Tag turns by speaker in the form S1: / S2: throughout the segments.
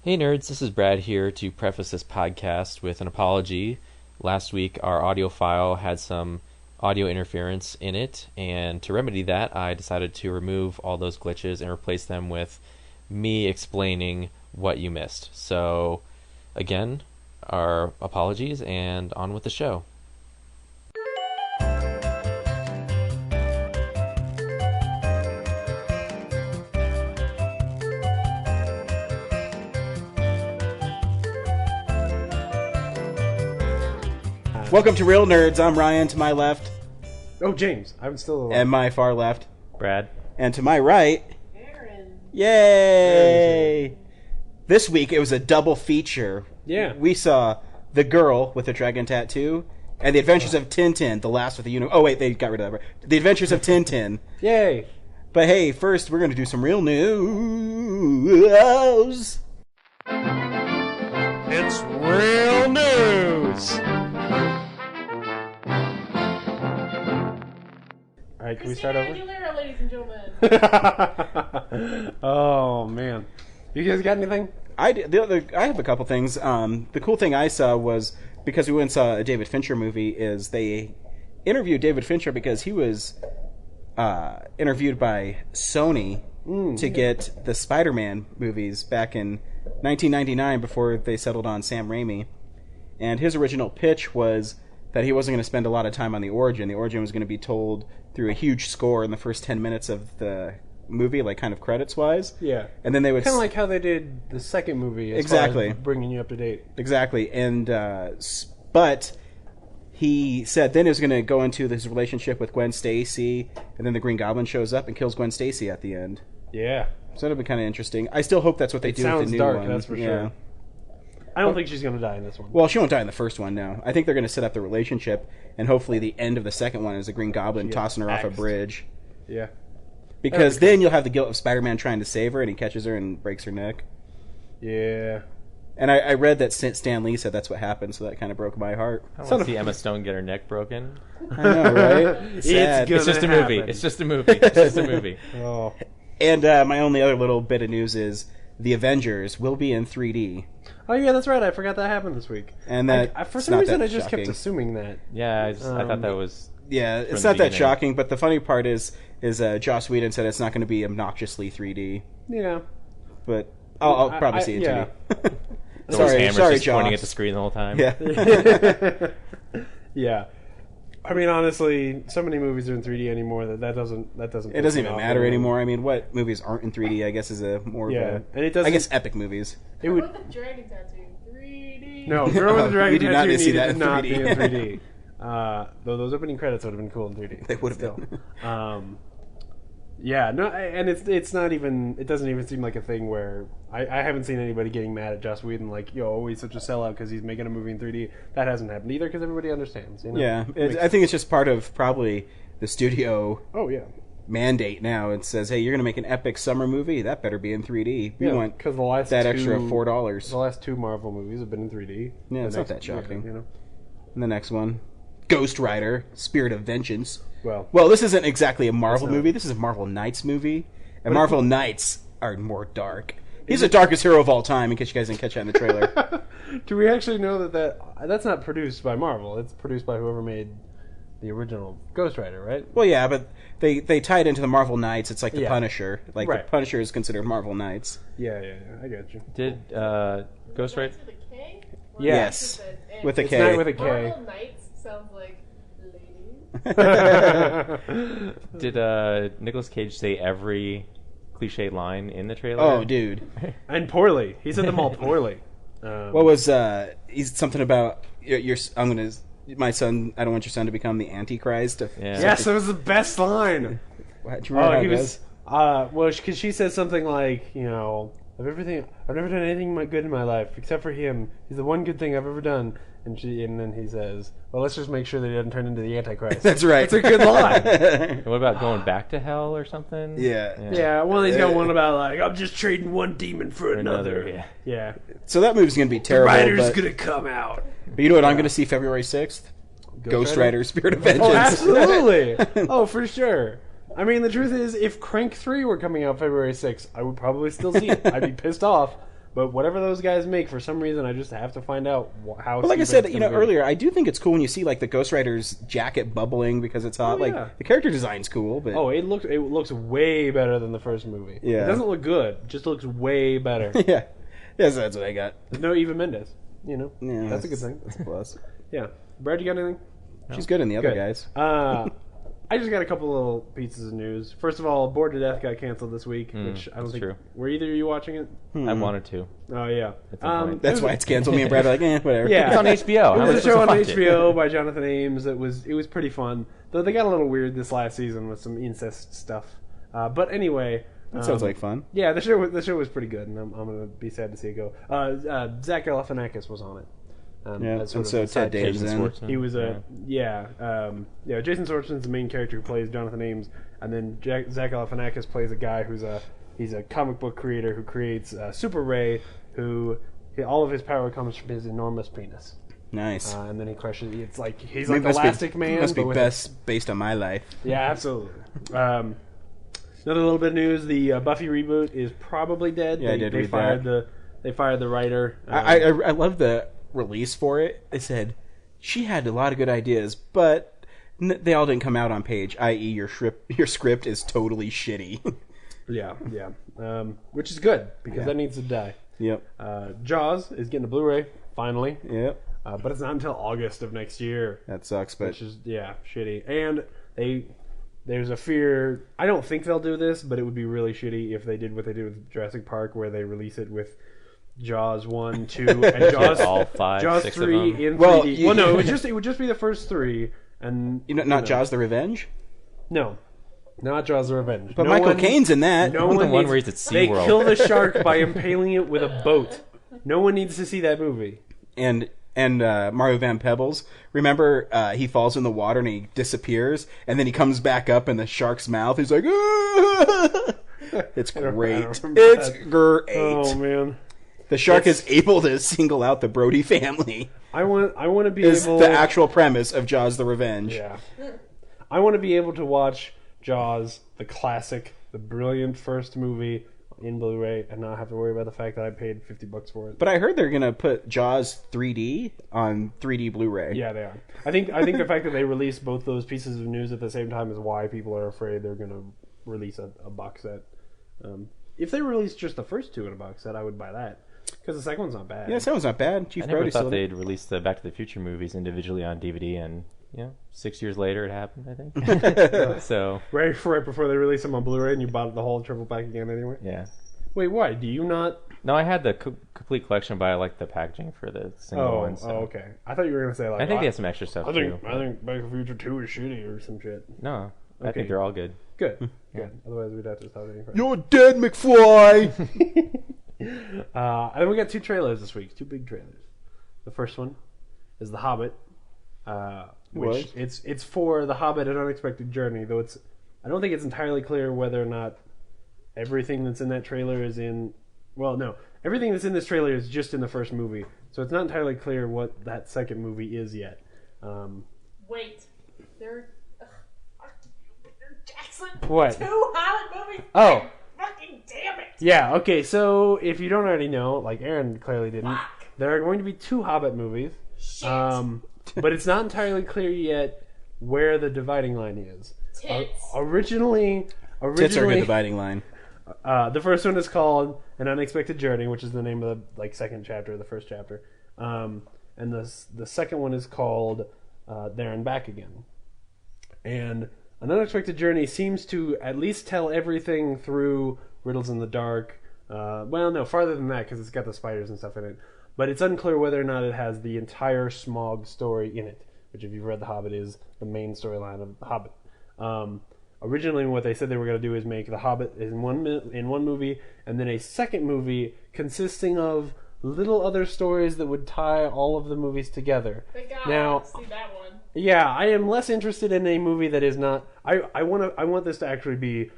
S1: Hey nerds, this is Brad here to preface this podcast with an apology. Last week our audio file had some audio interference in it, and to remedy that I decided to remove all those glitches and replace them with me explaining what you missed. So again, our apologies and on with the show.
S2: Welcome to Real Nerds. I'm Ryan, to my left.
S3: Oh, James. I'm still alive.
S2: And my far left.
S1: Brad.
S2: And to my right.
S4: Aaron.
S2: Yay! This week it was a double feature.
S3: Yeah.
S2: We saw The Girl with a Dragon Tattoo and The Adventures of Tintin, the last with the unicorn. Oh, wait, they got rid of that. The Adventures of Tintin.
S3: Yay.
S2: But hey, first we're going to do some real news.
S3: It's real news. All right, can we start over?
S4: Aguilera, ladies and gentlemen.
S3: Oh, man. You guys got anything?
S2: I have a couple things. The cool thing I saw was, because we went and saw a David Fincher movie, is they interviewed David Fincher because he was interviewed by Sony to get the Spider-Man movies back in 1999 before they settled on Sam Raimi. And his original pitch was that he wasn't going to spend a lot of time on the origin. The origin was going to be told through a huge score in the first 10 minutes of the movie, like kind of credits-wise.
S3: Yeah.
S2: And then they would...
S3: Kind of like how they did the second movie.
S2: Exactly.
S3: Far as bringing you up to date.
S2: Exactly. And, but he said then he was going to go into his relationship with Gwen Stacy, and then the Green Goblin shows up and kills Gwen Stacy at the end.
S3: Yeah.
S2: So that'll be kind of interesting. I still hope that's what they do with the new
S3: dark,
S2: one.
S3: that's for
S2: Yeah.
S3: sure. I don't think she's going to die in this one.
S2: Well, she won't die in the first one, no. I think they're going to set up the relationship, and hopefully the end of the second one is the Green Goblin tossing her off a
S3: axed.
S2: bridge.
S3: Yeah.
S2: Because then you'll have the guilt of Spider-Man trying to save her, and he catches her and breaks her neck.
S3: Yeah.
S2: And I read that Stan Lee said that's what happened, so that kind of broke my heart.
S1: I want to see Emma Stone get her neck broken.
S2: I know, right? Sad.
S1: It's just a movie.
S3: happen.
S1: It's just a movie. It's just a movie.
S3: Oh.
S2: And my only other little bit of news is The Avengers will be in 3D.
S3: Oh, yeah, that's right. I forgot that happened this week.
S2: And that
S3: for some reason, I just kept assuming that.
S1: Yeah, I thought that was...
S2: Yeah, it's
S1: the
S2: not that
S1: beginning.
S2: shocking, but the funny part is Joss Whedon said it's not going to be obnoxiously 3D.
S3: Yeah.
S2: But I'll probably see it
S3: yeah.
S2: too.
S1: Those hammers
S2: sorry,
S1: just pointing
S2: Joss.
S1: at the screen the whole time.
S2: Yeah.
S3: Yeah. I mean, honestly, so many movies are in 3D anymore that doesn't
S2: It doesn't even matter anymore. I mean, what movies aren't in 3D? I guess is a more
S3: Yeah,
S2: of a,
S3: and it doesn't.
S2: I guess epic movies.
S3: It
S4: What
S3: would.
S4: about the dragon tattoo? 3D.
S3: No, Girl with the Dragon
S2: We do not
S3: Tattoo
S2: need to see
S3: needed
S2: that
S3: to
S2: in
S3: not
S2: 3D.
S3: be in 3D. Though those opening credits would have been cool in 3D.
S2: They would have
S3: Still.
S2: been.
S3: Yeah, no, and it's not even. It doesn't even seem like a thing where I haven't seen anybody getting mad at Joss Whedon like, yo, he's such a sellout because he's making a movie in 3D. That hasn't happened either because everybody understands. You know?
S2: Yeah, I think it's just part of probably the studio
S3: Oh yeah.
S2: mandate now. It says, hey, you're going to make an epic summer movie. That better be in 3D. We
S3: Yeah,
S2: want
S3: because the last
S2: that
S3: two,
S2: extra $4.
S3: The last two Marvel movies have been in 3D.
S2: Yeah,
S3: The
S2: it's not
S3: next-
S2: that shocking.
S3: You know.
S2: And the next one, Ghost Rider, Spirit of Vengeance.
S3: Well,
S2: This isn't exactly a Marvel
S3: It's not.
S2: movie. This is a Marvel Knights movie. And
S3: But
S2: Marvel Knights are more dark. He's the darkest hero of all time, in case you guys didn't catch that in the trailer.
S3: do we actually know that's not produced by Marvel? It's produced by whoever made the original Ghost Rider, right?
S2: Well, yeah, but they tie it into the Marvel Knights. It's like the
S3: Yeah.
S2: Punisher. Like,
S3: Right.
S2: the Punisher is considered Marvel Knights.
S3: Yeah, I got you.
S1: Did Ghost Rider...
S4: With a K? Or
S2: Yes.
S4: just an
S2: With a
S4: N?
S3: It's
S2: K.
S3: not with a K.
S4: Marvel Knights sounds like ladies.
S1: Did Nicolas Cage say every cliche line in the trailer?
S2: Oh, dude.
S3: And poorly. He said them all poorly.
S2: What was, he's something about, I'm going to, my son, I don't want your son to become the Antichrist.
S1: Yeah.
S3: Yes, that was the best line.
S2: What, do you remember how
S3: he
S2: it
S3: was.
S2: goes?
S3: Well, because she said something like, you know, I've never done anything good in my life except for him. He's the one good thing I've ever done. And then he says, well, let's just make sure that he doesn't turn into the Antichrist.
S2: That's right.
S3: That's a good line.
S1: And what about going back to hell or something?
S2: Yeah.
S3: Yeah, well, he's got one about, like, I'm just trading one demon for another.
S1: Yeah.
S3: Yeah.
S2: So that movie's going to be
S3: The
S2: terrible.
S3: rider's
S2: but,
S3: going to come out.
S2: but you know what I'm going to see February 6th? Ghost Rider, Spirit of Vengeance.
S3: Oh, absolutely. Oh, for sure. I mean, the truth is, if Crank 3 were coming out February 6th, I would probably still see it. I'd be pissed off, But whatever those guys make, for some reason, I just have to find out how.
S2: Well, like I
S3: stupid
S2: said,
S3: it's gonna be.
S2: earlier, I do think it's cool when you see like the Ghost Rider's jacket bubbling because it's hot.
S3: Oh,
S2: like
S3: yeah.
S2: the character design's cool, but
S3: Oh, it looks way better than the first movie.
S2: Yeah.
S3: It doesn't look good; it just looks way better.
S2: yeah, yes, that's what I got.
S3: There's no Eva Mendes.
S2: Yeah,
S3: That's a good thing.
S2: That's a plus.
S3: Yeah, Brad, you got anything?
S2: She's good in the other
S3: Good.
S2: guys.
S3: I just got a couple little pieces of news. First of all, Bored to Death got canceled this week, which I don't
S1: that's
S3: think.
S1: true.
S3: Were either of you watching it?
S1: I wanted to.
S3: Oh yeah.
S1: At some point.
S2: That's why it's canceled. Me and Brad are like, whatever.
S3: Yeah.
S1: It's on HBO. How
S3: It
S1: am I
S3: was a show
S1: supposed
S3: on
S1: to watch it?
S3: HBO by Jonathan Ames. It was pretty fun. Though they got a little weird this last season with some incest stuff. But anyway,
S2: That sounds like fun.
S3: yeah, the show was pretty good, and I'm gonna be sad to see it go. Zach Galifianakis was on it.
S2: Yeah,
S3: as
S2: and
S3: sort
S2: so
S3: of a
S2: Ted
S3: sidekick.
S2: Dave's
S1: Jason
S2: in.
S1: Schwartzman.
S3: He was Jason Schwartzman's the main character who plays Jonathan Ames, and then Zach Galifianakis plays a guy he's a comic book creator who creates Super Ray, all of his power comes from his enormous penis,
S2: Nice.
S3: and then he crushes. It's like he's
S2: Maybe
S3: like
S2: must
S3: Elastic
S2: be,
S3: Man.
S2: Must be
S3: but with
S2: best based on my life.
S3: yeah, absolutely. Another little bit of news: the Buffy reboot is probably dead.
S2: Yeah, I did
S3: they
S2: read
S3: fired
S2: that.
S3: They fired the writer.
S2: I love the release for it. They said she had a lot of good ideas, but they all didn't come out on page. I.e., your script is totally shitty.
S3: yeah, which is good because
S2: Yeah.
S3: that needs to die.
S2: Yep.
S3: Jaws is getting a Blu-ray finally,
S2: Yep.
S3: but it's not until August of next year,
S2: That sucks, but
S3: which is shitty. And there's a fear. I don't think they'll do this, but it would be really shitty if they did what they did with Jurassic Park, where they release it with Jaws 1, 2, and Jaws
S1: all 5,
S3: Jaws
S1: 6
S3: 3
S1: of them.
S3: in 3D.
S2: Well,
S3: Well, no, it would just be the first 3, and
S2: not Jaws the Revenge.
S3: No, not Jaws the Revenge.
S2: But
S3: No
S2: Michael
S3: one-
S2: Caine's in that.
S3: No
S1: The
S3: one
S1: one
S3: needs,
S1: where he's at
S3: They
S1: SeaWorld.
S3: kill the shark by impaling it with a boat. No one needs to see that movie.
S2: and Mario Van Peebles. Remember, he falls in the water and he disappears, and then he comes back up in the shark's mouth. He's like, "Ah!" It's
S3: I don't
S2: great.
S3: remember
S2: It's
S3: that.
S2: great.
S3: Oh man,
S2: The shark is able to single out the Brody family.
S3: I want to be
S2: Is
S3: able.
S2: the actual premise of Jaws the Revenge.
S3: Yeah, I want to be able to watch Jaws, the classic, the brilliant first movie in Blu-ray, and not have to worry about the fact that I paid $50 for it.
S2: But I heard they're gonna put Jaws 3D on 3D Blu-ray.
S3: Yeah, they are. I think the fact that they released both those pieces of news at the same time is why people are afraid they're going to release a box set. If they released just the first 2 in a box set, I would buy that because the second one's not bad.
S2: Yeah, that sounds not bad. Chief
S1: I never
S2: Brody's
S1: thought
S2: still
S1: they'd release the Back to the Future movies individually on DVD, and 6 years later it happened, I think. So,
S3: Right before they released them on Blu-ray, and you bought the whole triple pack again anyway.
S1: yeah.
S3: Wait, why? Do you not?
S1: No, I had the complete collection, but I liked the packaging for the single one. So.
S3: Okay. I thought you were gonna say like.
S1: I think they have some extra stuff,
S3: I
S1: too.
S3: think Back to the Future 2 is shitty or some shit.
S1: No, I
S3: Okay.
S1: think they're all good.
S3: Good. Otherwise, we'd have to stop any.
S2: You're dead, McFly!
S3: And then we got 2 trailers this week. 2 big trailers. The first one is The Hobbit, which
S2: What?
S3: it's for The Hobbit: An Unexpected Journey. Though I don't think it's entirely clear whether or not everything that's in that trailer is in. Well, no, everything that's in this trailer is just in the first movie, so it's not entirely clear what that second movie is yet.
S4: Wait. They're. Jackson!
S3: What?
S4: 2 Hobbit movies?
S3: Oh.
S4: Fucking damn it!
S3: Yeah. Okay. So if you don't already know, like Aaron clearly didn't,
S4: Fuck.
S3: there are going to be 2 Hobbit movies.
S4: Shit.
S3: But it's not entirely clear yet where the dividing line is.
S4: Tits.
S3: Originally,
S2: Tits are a good dividing line.
S3: the first one is called An Unexpected Journey, which is the name of the second chapter of the first chapter, and the second one is called There and Back Again. And An Unexpected Journey seems to at least tell everything through Riddles in the Dark. Well, no, farther than that because it's got the spiders and stuff in it. But it's unclear whether or not it has the entire Smaug story in it, which, if you've read The Hobbit, is the main storyline of The Hobbit. Originally, what they said they were going to do is make The Hobbit in one movie, and then a second movie consisting of little other stories that would tie all of the movies together.
S4: Thank God
S3: Now-
S4: I didn't see that one.
S3: Yeah, I am less interested in a movie that is not. I want this to actually be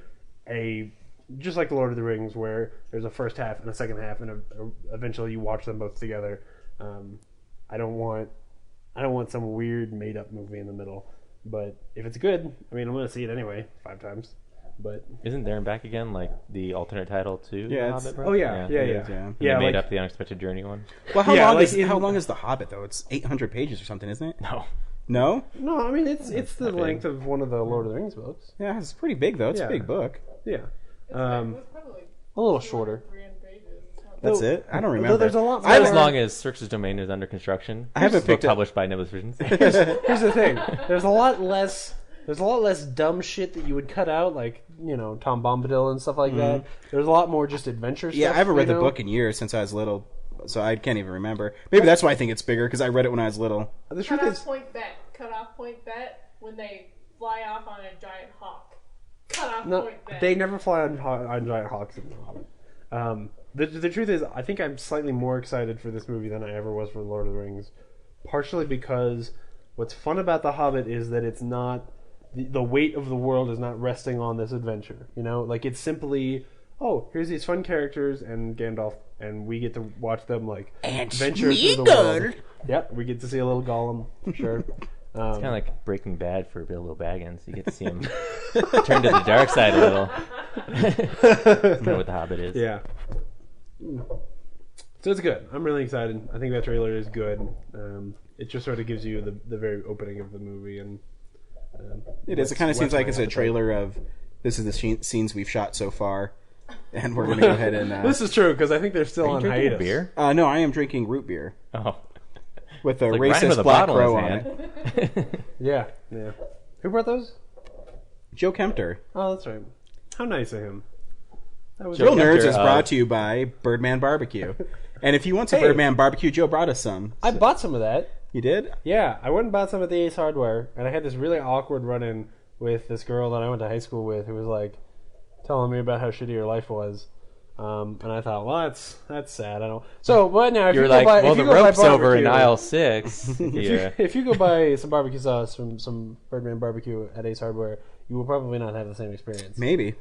S3: just like Lord of the Rings, where there's a first half and a second half, and eventually you watch them both together. I don't want some weird made up movie in the middle. But if it's good, I mean, I'm going to see it anyway 5 times. But
S1: Isn't There and Back Again like the alternate title to
S2: Yeah,
S1: The
S2: it's-
S1: Hobbit? Bro?
S3: oh yeah.
S1: And they made up the Unexpected Journey one.
S2: Well, how
S3: Yeah,
S2: long
S3: like
S2: is
S3: in-
S2: how long is The Hobbit though? It's 800 pages or something, isn't it?
S1: No.
S2: No.
S3: No, I mean it's the
S1: not big.
S3: length of one of the Lord of the Rings books.
S2: Yeah, it's pretty big though. It's
S3: Yeah.
S2: a big book.
S3: Yeah,
S4: It's probably like
S3: a little shorter.
S4: 300 pages. It's not
S2: That's
S3: Though-
S2: it. I don't
S3: Though
S2: remember.
S3: there's a lot.
S1: As
S3: more-
S1: long as Cirque's Domain is under construction.
S2: I haven't
S1: It's a book
S2: picked up-
S1: published by Nimbus Visions.
S3: Here's the thing. There's a lot less. There's a lot less dumb shit that you would cut out, like Tom Bombadil and stuff like that. There's a lot more just adventure stuff.
S2: Yeah, I haven't read
S3: you
S2: the
S3: know?
S2: book in years since I was little, so I can't even remember. Maybe that's why I think it's bigger because I read it when I was little.
S3: The truth
S4: Cut
S3: is,
S4: off point bet. Cut off point bet when they fly off on a giant hawk. Cut off
S3: no,
S4: point bet.
S3: they never fly on giant hawks in The Hobbit. The truth is, I think I'm slightly more excited for this movie than I ever was for Lord of the Rings. Partially because what's fun about The Hobbit is that it's not the weight of the world is not resting on this adventure. Like it's simply, oh, here's these fun characters and Gandalf, and we get to watch them like venture through the world. Yep, we get to see a little Gollum, for sure.
S1: It's kind of like Breaking Bad for Bilbo Baggins. You get to see him turn to the dark side a little. Isn't that what The Hobbit is?
S3: Yeah. So it's good. I'm really excited. I think that trailer is good. It just sort of gives you the very opening of the movie, and
S2: It is. It kind of seems
S3: what's
S2: like
S3: my
S2: it's a
S3: appetite.
S2: trailer of this is the scenes we've shot so far, and we're gonna go ahead and.
S3: This is true because I think they're still
S1: Are you
S3: on
S1: drinking a
S3: hiatus.
S1: beer?
S2: No, I am drinking root beer
S1: Oh.
S2: with a
S1: Like Ryan with
S2: racist
S1: a
S2: black
S1: bottle in
S2: crow
S1: his
S2: on
S1: hand.
S2: it.
S3: Yeah. Who brought those?
S2: Joe Kempter.
S3: Oh, that's right. How nice of him. That was
S2: Real
S1: Kempter,
S2: Nerds is brought to you by Birdman Barbecue. And if you want some
S3: Hey.
S2: Birdman Barbecue, Joe brought us some.
S3: I bought some of that.
S2: You did?
S3: Yeah, I went and bought some at the Ace Hardware, and I had this really awkward run-in with this girl that I went to high school with, who was like telling me about how shitty her life was. And I thought, well, that's sad. I don't. So, but now if
S1: You're
S3: you
S1: like,
S3: go buy,
S1: well,
S3: if you
S1: the
S3: go buy
S1: rope's over in
S3: barbecue-
S1: aisle 6. Yeah.
S3: If you go buy some barbecue sauce from some Birdman Barbecue at Ace Hardware, you will probably not have the same experience.
S2: Maybe.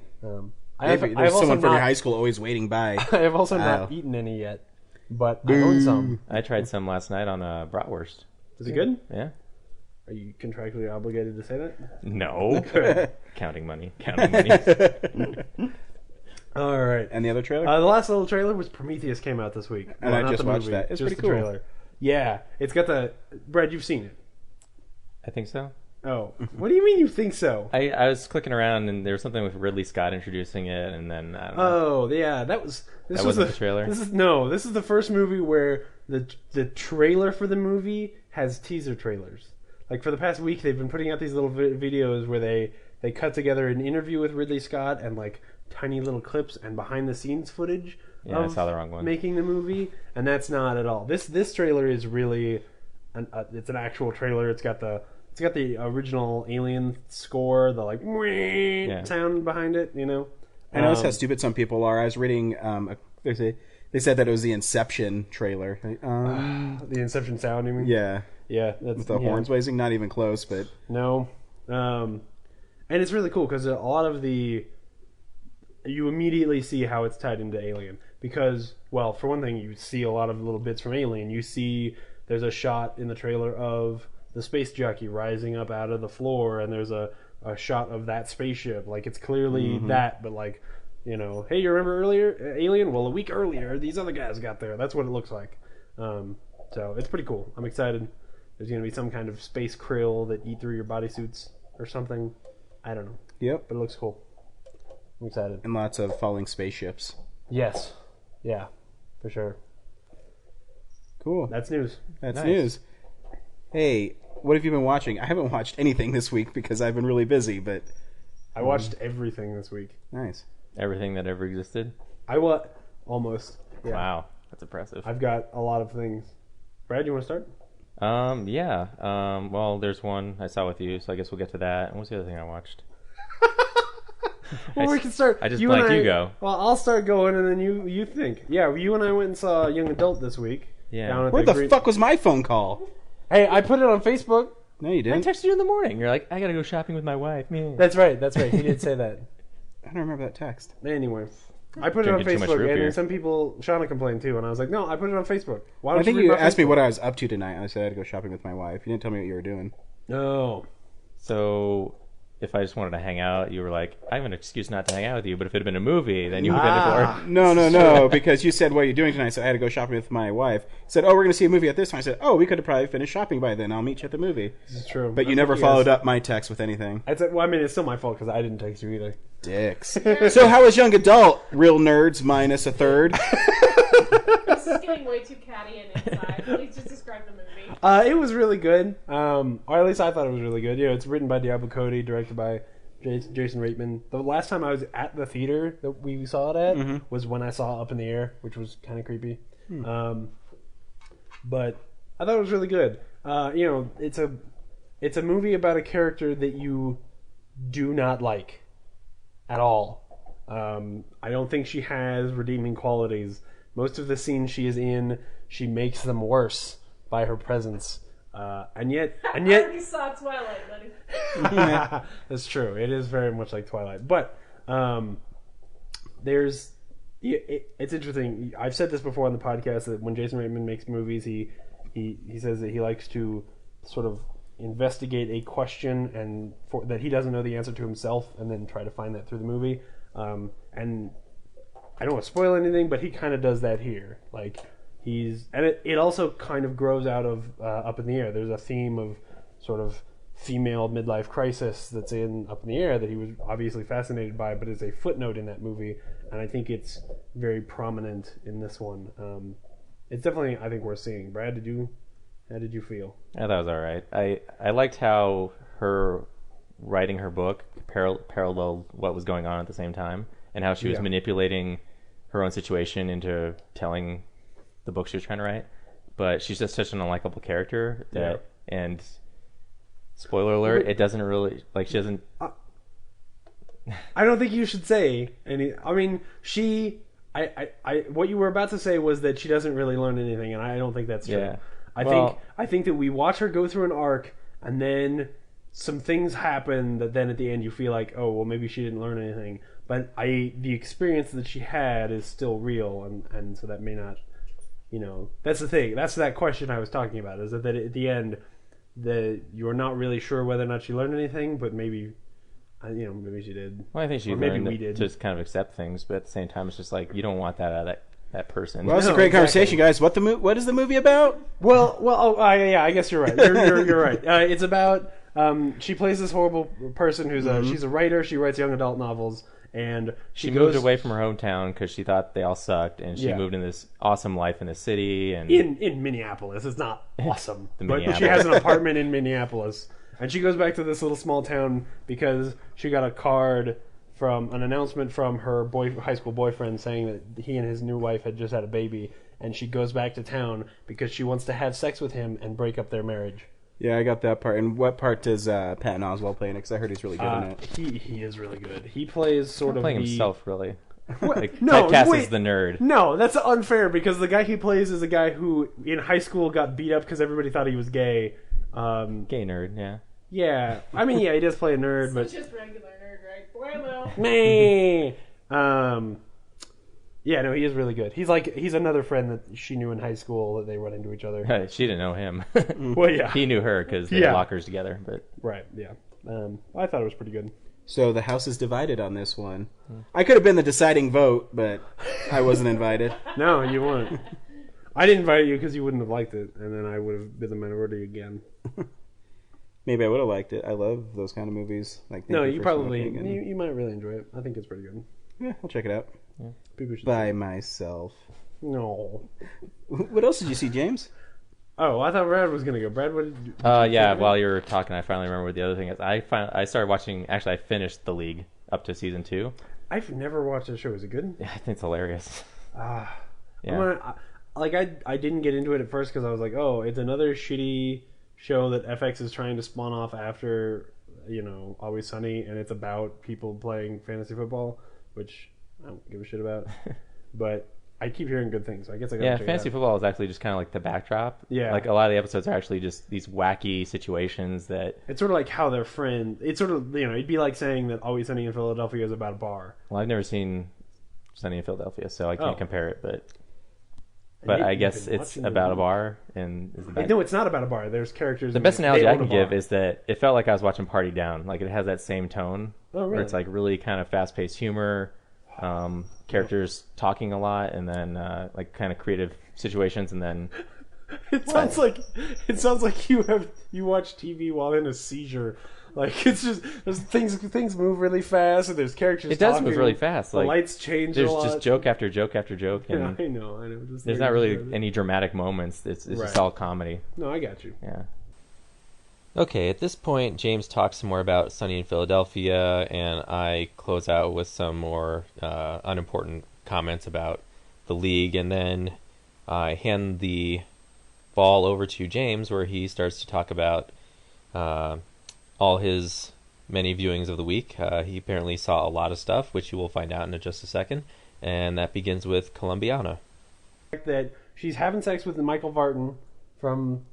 S3: I've
S2: Maybe. There's
S3: also
S2: someone from your
S3: not-
S2: high school always waiting by.
S3: I have also not
S2: Oh.
S3: eaten any yet, but I own some.
S1: I tried some last night on a bratwurst.
S3: Is it good?
S1: Yeah.
S3: Are you contractually obligated to say that?
S1: No. Counting money. Counting money.
S3: All right.
S2: And the other trailer?
S3: The last little trailer was Prometheus came out this week.
S2: And I
S3: not
S2: just
S3: the
S2: watched
S3: movie,
S2: that. It's
S3: just
S2: pretty
S3: the
S2: cool.
S3: trailer. Yeah, it's got the Brad. You've seen it.
S1: I think so.
S3: Oh, what do you mean you think so?
S1: I was clicking around and there was something with Ridley Scott introducing it, and then I don't know.
S3: Oh, yeah, that was. This
S1: That
S3: was
S1: wasn't the trailer?
S3: This is the first movie where the trailer for the movie has teaser trailers. Like for the past week, they've been putting out these little videos where they cut together an interview with Ridley Scott and like tiny little clips and behind the scenes footage.
S1: Yeah, I
S3: of
S1: saw the wrong one.
S3: Making the movie, and that's not at all. This trailer is really, it's an actual trailer. It's got the original Alien score, the like sound behind it.
S2: I noticed how stupid some people are. I was reading. They said that it was the Inception trailer.
S3: The Inception sound. You mean?
S2: Yeah,
S3: Yeah, that's
S2: with the horns blazing. Not even close, but
S3: No, and it's really cool because a lot of you immediately see how it's tied into Alien because, well, for one thing, you see a lot of little bits from Alien. You see there's a shot in the trailer of the space jockey rising up out of the floor, and there's a shot of that spaceship. Like it's clearly that, but like, hey, you remember earlier Alien? Well, a week earlier, these other guys got there. That's what it looks like. So it's pretty cool. I'm excited. There's going to be some kind of space krill that eat through your bodysuits or something. I don't know,
S2: yep.
S3: but it looks cool. I'm excited.
S2: And lots of falling spaceships.
S3: Yes. Yeah, for sure.
S2: Cool.
S3: That's news.
S2: That's
S1: Nice.
S2: news. Hey, what have you been watching? I haven't watched anything this week because I've been really busy, but
S3: I watched everything this week.
S2: nice.
S1: Everything that ever existed.
S3: Almost. Yeah.
S1: Wow, that's impressive.
S3: I've got a lot of things. Brad, you want to start?
S1: Yeah. Well, there's one I saw with you, so I guess we'll get to that. And what's the other thing I watched?
S3: Well, we can start.
S1: I just
S3: and
S1: blanked. You go.
S3: Well, I'll start going, and then you think. Yeah, you and I went and saw Young Adult this week.
S1: Yeah.
S3: Down at
S2: Where the
S3: Green-
S2: fuck was my phone call?
S3: Hey, I put it on Facebook.
S2: No, you
S1: I
S2: didn't.
S1: texted you in the morning. You're like, I gotta go shopping with my wife. Man.
S3: That's right. He did say that.
S2: I don't remember that text.
S3: Anyway, I put it on
S1: Drinking too much
S3: Facebook,
S1: root
S3: and
S1: beer.
S3: then some people, Shauna complained too, and I was like, no, I put it on Facebook. Why don't
S2: I think
S3: read
S2: you
S3: my
S2: asked me
S3: Facebook?
S2: what I was up to tonight, and I said I had to go shopping with my wife. You didn't tell me what you were doing.
S3: No.
S1: So, if I just wanted to hang out, you were like, I have an excuse not to hang out with you. But if it had been a movie, then you would have been
S2: No, because you said, what are you doing tonight? So I had to go shopping with my wife. Said, oh, we're going to see a movie at this time. I said, oh, we could have probably finished shopping by then. I'll meet you at the movie.
S3: This is true.
S2: But you never followed up my text with anything.
S3: Well, I mean, it's still my fault because I didn't text you either.
S2: Dicks. So how was Young Adult? Real nerds minus a third.
S4: This is getting way too catty and inside. Please just describe the movie.
S3: It was really good. Or at least I thought it was really good. It's written by Diablo Cody, directed by Jason Reitman. The last time I was at the theater that we saw it at was when I saw Up in the Air, which was kind of creepy. But I thought it was really good. It's a movie about a character that you do not like at all. I don't think she has redeeming qualities. Most of the scenes she is in, she makes them worse by her presence. And yet,
S4: I already saw Twilight, buddy.
S3: That's true. It is very much like Twilight. But it's interesting. I've said this before on the podcast that when Jason Reitman makes movies, he says that he likes to sort of investigate a question and that he doesn't know the answer to himself, and then try to find that through the movie. And I don't want to spoil anything, but he kind of does that here. Like it also kind of grows out of Up in the Air. There's a theme of sort of female midlife crisis that's in Up in the Air that he was obviously fascinated by, but is a footnote in that movie, and I think it's very prominent in this one. It's definitely, I think, worth seeing. Brad, how did you feel?
S1: I thought it was all right. I liked how her writing her book paralleled what was going on at the same time, and how she was manipulating her own situation into telling the book she was trying to write. But she's just such an unlikable character that, and spoiler alert, it doesn't really, like, she doesn't...
S3: I don't think you should say any... I mean, what you were about to say was that she doesn't really learn anything, and I don't think that's true.
S1: Yeah.
S3: I think that we watch her go through an arc, and then some things happen that then at the end you feel like, oh, well, maybe she didn't learn anything. But the experience that she had is still real, and so that may not, that's the thing. That's that question I was talking about, is that at the end, you're not really sure whether or not she learned anything, but maybe, maybe she did.
S1: Well, I think she learned to just kind of accept things, but at the same time, it's just like, you don't want that out of that person.
S2: Well, that's a great conversation, guys. What is the movie about?
S3: I guess you're right. You're right. It's about she plays this horrible person who's she's a writer. She writes young adult novels, and
S1: she moved away from her hometown because she thought they all sucked, and she moved in this awesome life in the city. And
S3: in Minneapolis, it's not awesome, but she has an apartment in Minneapolis, and she goes back to this little small town because she got a card from an announcement from her high school boyfriend saying that he and his new wife had just had a baby, and she goes back to town because she wants to have sex with him and break up their marriage.
S2: Yeah, I got that part. And what part does Patton Oswalt play in it? Because I heard he's really good in it.
S3: He is really good. He plays sort of
S1: playing himself, really.
S3: Like,
S1: typecast as the nerd.
S3: No, that's unfair because the guy he plays is a guy who in high school got beat up because everybody thought he was gay.
S1: Gay nerd, yeah.
S3: Yeah, I mean, he does play a nerd, but
S4: just regular nerd, right? Bueno.
S3: Me. Yeah, no, he is really good. He's another friend that she knew in high school that they run into each other.
S1: She didn't know him.
S3: Well, yeah,
S1: he knew her because they had lockers together. But
S3: right, yeah. I thought it was pretty good.
S2: So the house is divided on this one. I could have been the deciding vote, but I wasn't invited.
S3: No, you weren't. I didn't invite you because you wouldn't have liked it, and then I would have been the minority again.
S2: Maybe I would have liked it. I love those kind of movies. Like
S3: no, you probably you might really enjoy it. I think it's pretty good.
S2: Yeah, I'll check it out.
S3: Yeah. People should
S2: By myself.
S3: No.
S2: What else did you see, James?
S3: Oh, I thought Brad was gonna go. Brad, what did you?
S1: Yeah. While you were talking, I finally remember what the other thing is. I started watching. Actually, I finished The League up to season 2.
S3: I've never watched the show. Is it good?
S1: Yeah, I think it's hilarious.
S3: Yeah. I didn't get into it at first because I was like, oh, it's another shitty show that FX is trying to spawn off after, Always Sunny, and it's about people playing fantasy football, which I don't give a shit about. But I keep hearing good things. So I guess I gotta check
S1: fantasy
S3: it out.
S1: football is actually just kind of like the backdrop.
S3: Yeah.
S1: Like a lot of the episodes are actually just these wacky situations that...
S3: It's sort of like how their friend... It's sort of, it'd be like saying that Always Sunny in Philadelphia is about a bar.
S1: Well, I've never seen Sunny in Philadelphia, so I can't compare it, but... But
S3: You-
S1: I
S3: you've
S1: guess
S3: been
S1: it's
S3: watching the
S1: about a
S3: movie.
S1: bar, and is the back-
S3: No, it's not about a bar. There's characters.
S1: The
S3: in
S1: best
S3: it.
S1: analogy
S3: They
S1: I
S3: own
S1: can
S3: a bar.
S1: give is that it felt like I was watching Party Down. Like it has that same tone,
S3: Oh,
S1: where it's
S3: really?
S1: like really kind of fast-paced humor, characters talking a lot, and then like kind of creative situations, and then
S3: It sounds like you watch TV while in a seizure. Like it's just there's things move really fast, and there's characters.
S1: it does
S3: talking,
S1: move really fast.
S3: The
S1: Like
S3: lights change.
S1: there's
S3: a lot.
S1: just joke after joke after joke,
S3: Yeah,
S1: and
S3: I know. Just
S1: there's not really any dramatic moments. It's just
S3: Right.
S1: all comedy.
S3: No, I got you.
S1: Yeah. Okay, at this point, James talks some more about Sunny in Philadelphia, and I close out with some more unimportant comments about the league, and then I hand the ball over to James, where he starts to talk about all his many viewings of the week. He apparently saw a lot of stuff, which you will find out in just a second, and that begins with Columbiana.
S3: That she's having sex with Michael Vartan from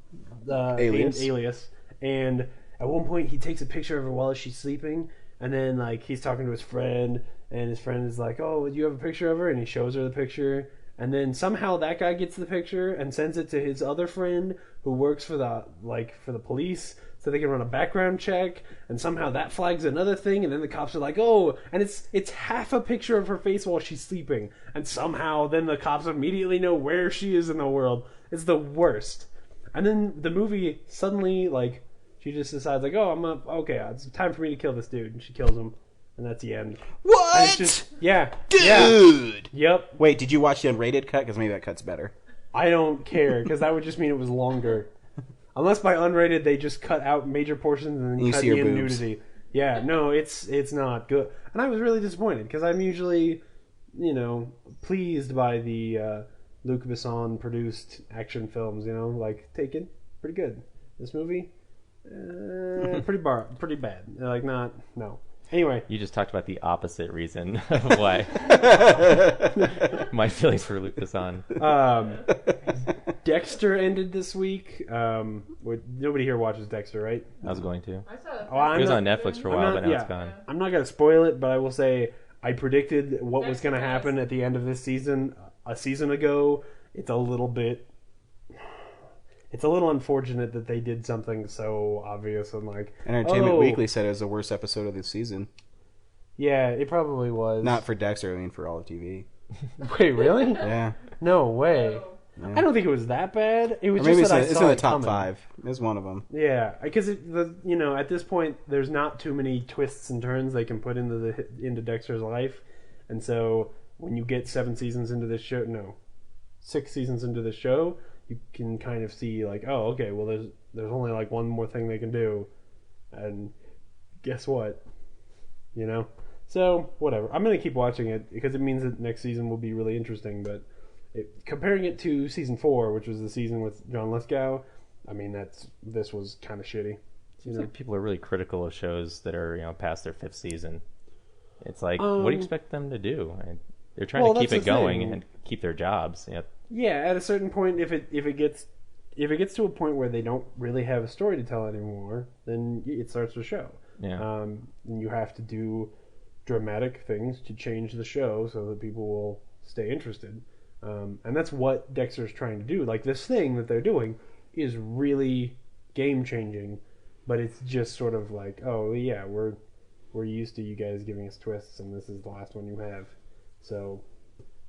S3: Alias, and at one point he takes a picture of her while she's sleeping, and then like he's talking to his friend, and his friend is like, "Oh, do you have a picture of her?" And he shows her the picture, and then somehow that guy gets the picture and sends it to his other friend who works for the police, so they can run a background check, and somehow that flags another thing, and then the cops are like, "Oh," and it's half a picture of her face while she's sleeping, and somehow then the cops immediately know where she is in the world. It's the worst. And then the movie suddenly like she just decides like, "Oh, okay, it's time for me to kill this dude," and she kills him, and that's the end.
S2: What?
S3: And it's just yeah,
S2: Dude!
S3: yeah, yep.
S2: Wait, did you watch the unrated cut? Because maybe that cut's better.
S3: I don't care because that would just mean it was longer. Unless by unrated they just cut out major portions and then
S2: You
S3: cut
S2: see her
S3: in
S2: boobs.
S3: nudity. Yeah, no, it's not good. And I was really disappointed because I'm usually, pleased by the Luc Besson produced action films. Like Taken, pretty good. This movie, pretty bad. Like no. Anyway,
S1: You just talked about the opposite reason of why my feelings for Luc Besson.
S3: Dexter ended this week. Nobody here watches Dexter, right?
S1: I was going to.
S4: I saw the
S3: Oh, I'm
S1: It was
S3: not-
S1: on Netflix for a
S3: I'm
S1: while,
S3: not-
S1: but now
S3: yeah.
S1: it's gone.
S3: I'm not going to spoil it, but I will say I predicted what was
S4: Dexter
S3: going to happen
S4: was.
S3: at the end of this season a season ago. It's a little unfortunate that they did something so obvious and like
S2: Entertainment
S3: oh,
S2: Weekly said it was the worst episode of the season.
S3: Yeah, it probably was.
S2: Not for Dexter, I mean for all of TV.
S3: Wait, really?
S2: Yeah.
S3: No way.
S4: Oh.
S3: I don't think it was that bad. It was
S2: Or maybe
S3: just that I
S2: it's
S3: saw
S2: in the
S3: it
S2: top
S3: coming.
S2: 5. It's one of them.
S3: Yeah, because at this point, there's not too many twists and turns they can put into Dexter's life, and so when you get 7 seasons into this show, 6 seasons into the show, you can kind of see like, oh, okay, well, there's only like one more thing they can do, and guess what, So whatever, I'm gonna keep watching it because it means that next season will be really interesting, but. Comparing it to season 4, which was the season with John Lithgow, I mean this was kind of shitty.
S1: Seems like people are really critical of shows that are past their 5th season. It's like, what do you expect them to do? They're trying to keep
S3: that's
S1: it
S3: the
S1: going
S3: thing.
S1: and keep their jobs.
S3: Yeah, at a certain point, if it gets to a point where they don't really have a story to tell anymore, then it starts to show.
S1: Yeah.
S3: And you have to do dramatic things to change the show so that people will stay interested. And that's what Dexter's trying to do. Like this thing that they're doing is really game changing, but it's just sort of like, oh yeah, we're used to you guys giving us twists, and this is the last one you have. So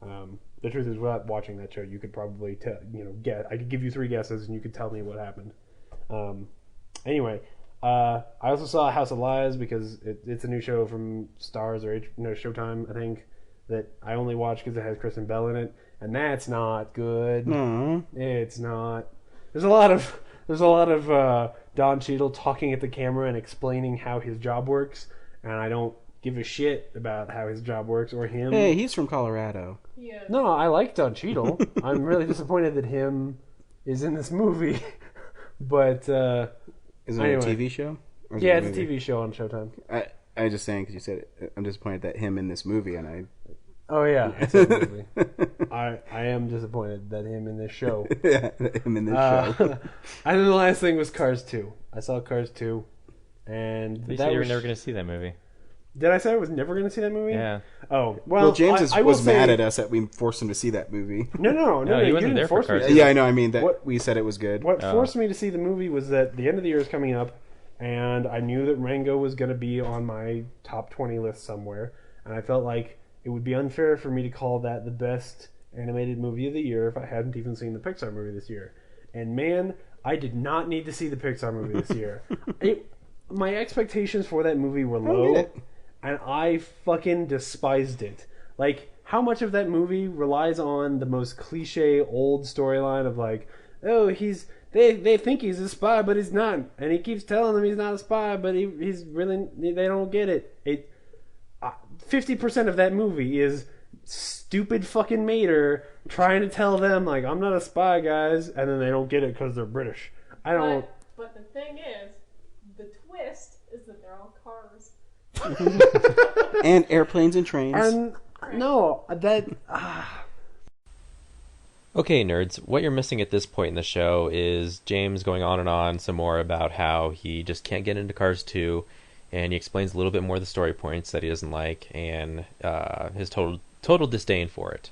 S3: the truth is, without watching that show, you could probably I could give you 3 guesses, and you could tell me what happened. Anyway, I also saw House of Lies because it's a new show from Stars or Showtime, I think, that I only watch because it has Kristen Bell in it, and that's not good.
S2: No.
S3: It's not. There's a lot of Don Cheadle talking at the camera and explaining how his job works, and I don't give a shit about how his job works or him.
S2: Hey, he's from Colorado.
S4: Yeah.
S3: No, I like Don Cheadle. I'm really disappointed that him is in this movie, but
S2: Is it
S3: Anyway.
S2: a TV show? Or is
S3: yeah,
S2: it
S3: it's a TV show on Showtime.
S2: I was just saying because you said it. I'm disappointed that him in this movie, and I.
S3: Oh yeah, I said the movie. I am disappointed that him in this show.
S2: Yeah, him in this show.
S3: And then the last thing was Cars 2. I saw Cars 2, and
S1: You
S3: that
S1: said you were
S3: was
S1: never going to see that movie.
S3: Did I say I was never going to see that movie?
S1: Yeah.
S3: Oh,
S2: Well, James
S3: I will
S2: was mad
S3: say-
S2: at us that we forced him to see that movie.
S3: No,
S1: he
S3: you
S1: wasn't
S3: didn't
S1: there for
S3: force me.
S1: Cars
S3: to.
S2: Yeah, I know. I mean that
S3: What-
S2: we said it was good.
S3: What
S1: Oh.
S3: forced me to see the movie was that the end of the year is coming up, and I knew that Rango was going to be on my top 20 list somewhere, and I felt like it would be unfair for me to call that the best animated movie of the year if I hadn't even seen the Pixar movie this year. And man, I did not need to see the Pixar movie this year. My expectations for that movie were
S2: get
S3: low,
S2: it.
S3: and I fucking despised it. Like, how much of that movie relies on the most cliche old storyline of like, oh, they think he's a spy, but he's not, and he keeps telling them he's not a spy, but he's really, they don't get it. 50% of that movie is stupid fucking Mater trying to tell them like, I'm not a spy, guys, and then they don't get it because they're British. I don't.
S4: But the thing is, the twist is that they're all cars.
S2: And airplanes and trains.
S3: And no, that.
S1: Okay, nerds, what you're missing at this point in the show is James going on and on some more about how he just can't get into Cars 2, and he explains a little bit more of the story points that he doesn't like, and his total disdain for it.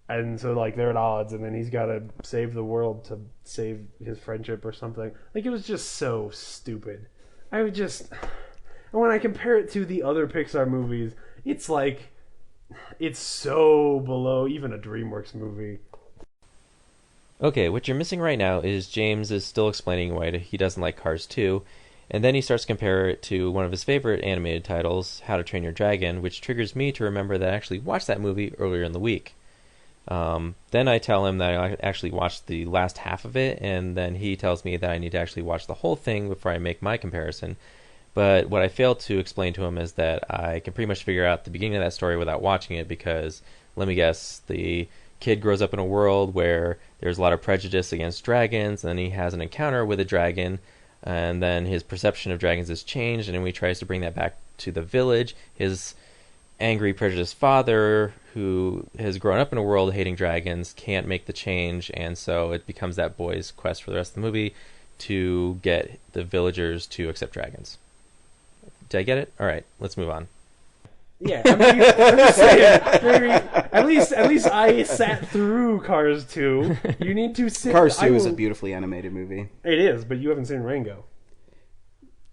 S3: And so, like, they're at odds, and then he's got to save the world to save his friendship or something. Like, it was just so stupid. I would just... And when I compare it to the other Pixar movies, it's like... It's so below even a DreamWorks movie.
S1: Okay, what you're missing right now is James is still explaining why he doesn't like Cars 2, and then he starts to compare it to one of his favorite animated titles, How to Train Your Dragon, which triggers me to remember that I actually watched that movie earlier in the week. Then I tell him that I actually watched the last half of it, and then he tells me that I need to actually watch the whole thing before I make my comparison. But what I failed to explain to him is that I can pretty much figure out the beginning of that story without watching it, because, let me guess, the kid grows up in a world where there's a lot of prejudice against dragons, and then he has an encounter with a dragon, and then his perception of dragons is changed, and then he tries to bring that back to the village. His angry, prejudiced father, who has grown up in a world hating dragons, can't make the change, and so it becomes that boy's quest for the rest of the movie to get the villagers to accept dragons. Did I get it? All right, let's move on.
S3: Yeah, I mean, I'm just saying, maybe, at least I sat through Cars 2. You need to sit...
S2: Cars 2
S3: I
S2: is a
S3: will-
S2: beautifully animated movie.
S3: It is, but you haven't seen Rango.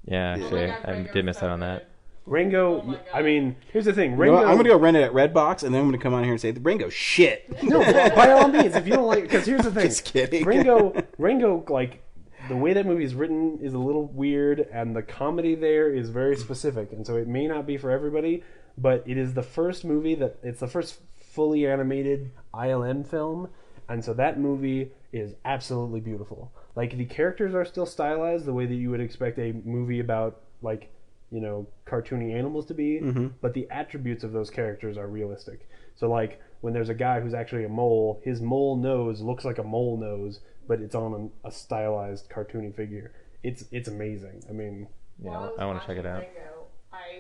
S1: Yeah,
S4: Oh my
S1: actually,
S4: God,
S1: I
S4: Rango's
S1: did miss
S4: so
S1: out on
S4: good.
S1: that.
S3: Rango,
S4: Oh my God.
S3: I mean, here's the thing.
S2: You know
S3: Rango,
S2: what? I'm going to go rent it at Redbox, and then I'm going to come on here and say, the Rango's shit.
S3: No, by all means, if you don't like... Because here's the thing.
S2: Just kidding.
S3: Rango, like, the way that movie is written is a little weird, and the comedy there is very specific, and so it may not be for everybody, but it is the first movie that... It's the first fully animated ILM film, and so that movie is absolutely beautiful. Like, the characters are still stylized the way that you would expect a movie about, like, you know, cartoony animals to be, but the attributes of those characters are realistic. So, like, when there's a guy who's actually a mole, his mole nose looks like a mole nose, but it's on a stylized cartoony figure. It's amazing. I mean,
S1: Yeah,
S4: While
S1: I want to
S4: watching
S1: check it out.
S4: Rango, I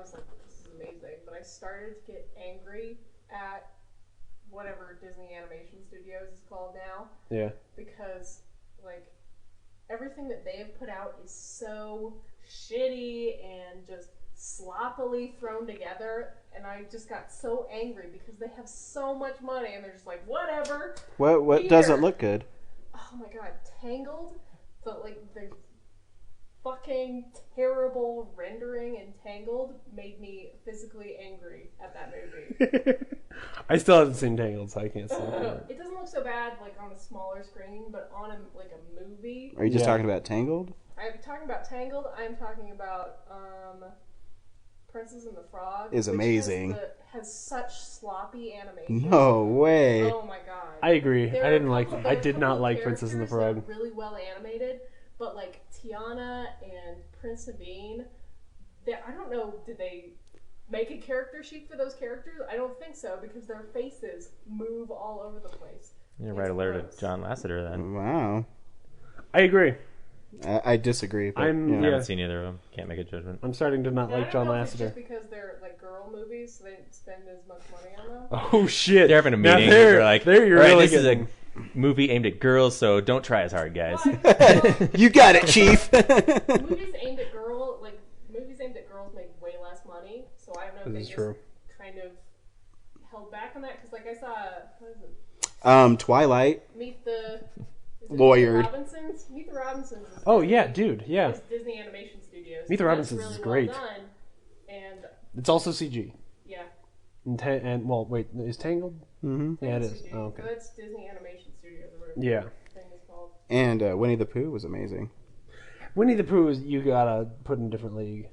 S4: was like, this is amazing, but I started to get angry at whatever Disney Animation Studios is called now,
S3: yeah.
S4: because, like, everything that they have put out is so shitty and just sloppily thrown together, and I just got so angry because they have so much money and they're just like, whatever.
S2: What
S4: Here.
S2: doesn't look good?
S4: Oh my god, Tangled, but like the fucking terrible rendering in Tangled made me physically angry at that movie.
S3: I still haven't seen Tangled, so I can't say that.
S4: It doesn't look so bad like on a smaller screen, but on a movie.
S2: Are you just
S3: Yeah.
S2: talking about Tangled?
S4: I'm talking about Tangled. I'm talking about Princess and the Frog.
S2: Is
S4: which
S2: amazing.
S4: Has such sloppy animation.
S2: No way.
S4: Oh my god.
S3: I agree.
S4: There
S3: I
S4: are
S3: didn't
S4: a
S3: like.
S4: couple-
S3: I
S4: there are a
S3: did
S4: couple
S3: not
S4: of
S3: like Princess and the
S4: characters
S3: Frog.
S4: that are really well animated, but like Tiana and Prince Sabine, I don't know. Did they make a character sheet for those characters? I don't think so, because their faces move all over the place.
S1: You
S4: It's
S1: write a letter
S4: gross.
S1: to John Lasseter then.
S2: Wow.
S3: I agree.
S2: I disagree. But,
S3: I'm-
S2: yeah.
S1: I
S3: yeah.
S1: haven't seen either of them. Can't make a judgment.
S3: I'm starting to not
S4: And I
S3: like
S4: don't
S3: John
S4: know if it's
S3: Lasseter.
S4: just because they're like girl movies, so they didn't spend as much money on them.
S3: Oh shit!
S1: They're having a
S3: Now
S1: meeting.
S3: there-
S1: They're like,
S3: there you're
S1: all right,
S3: really
S1: this is
S3: getting-
S1: a movie aimed at girls, so don't try as hard, guys.
S4: Well,
S2: You got it, Chief.
S4: movies aimed at girls make
S3: This
S4: they
S3: is
S4: just
S3: true.
S4: kind of held back on that because, like, I saw what is it?
S2: Twilight.
S4: Meet the
S2: Lawyered.
S4: Robinsons. Meet the Robinsons. Is
S3: Oh
S4: Disney-
S3: yeah, dude, yeah.
S4: is Disney Animation Studios.
S3: Meet the
S4: And
S3: Robinsons
S4: that's
S3: is
S4: really
S3: great.
S4: Well done. And
S3: It's also CG.
S4: yeah,
S3: And well, wait, is Tangled?
S2: Mm-hmm.
S3: Yeah, it
S4: it's
S3: is.
S4: CG.
S3: Oh, okay.
S4: So that's Disney Animation Studios. Or whatever
S3: Yeah.
S4: the thing is called.
S2: And Winnie the Pooh was amazing.
S3: Winnie the Pooh is you gotta put in a different league.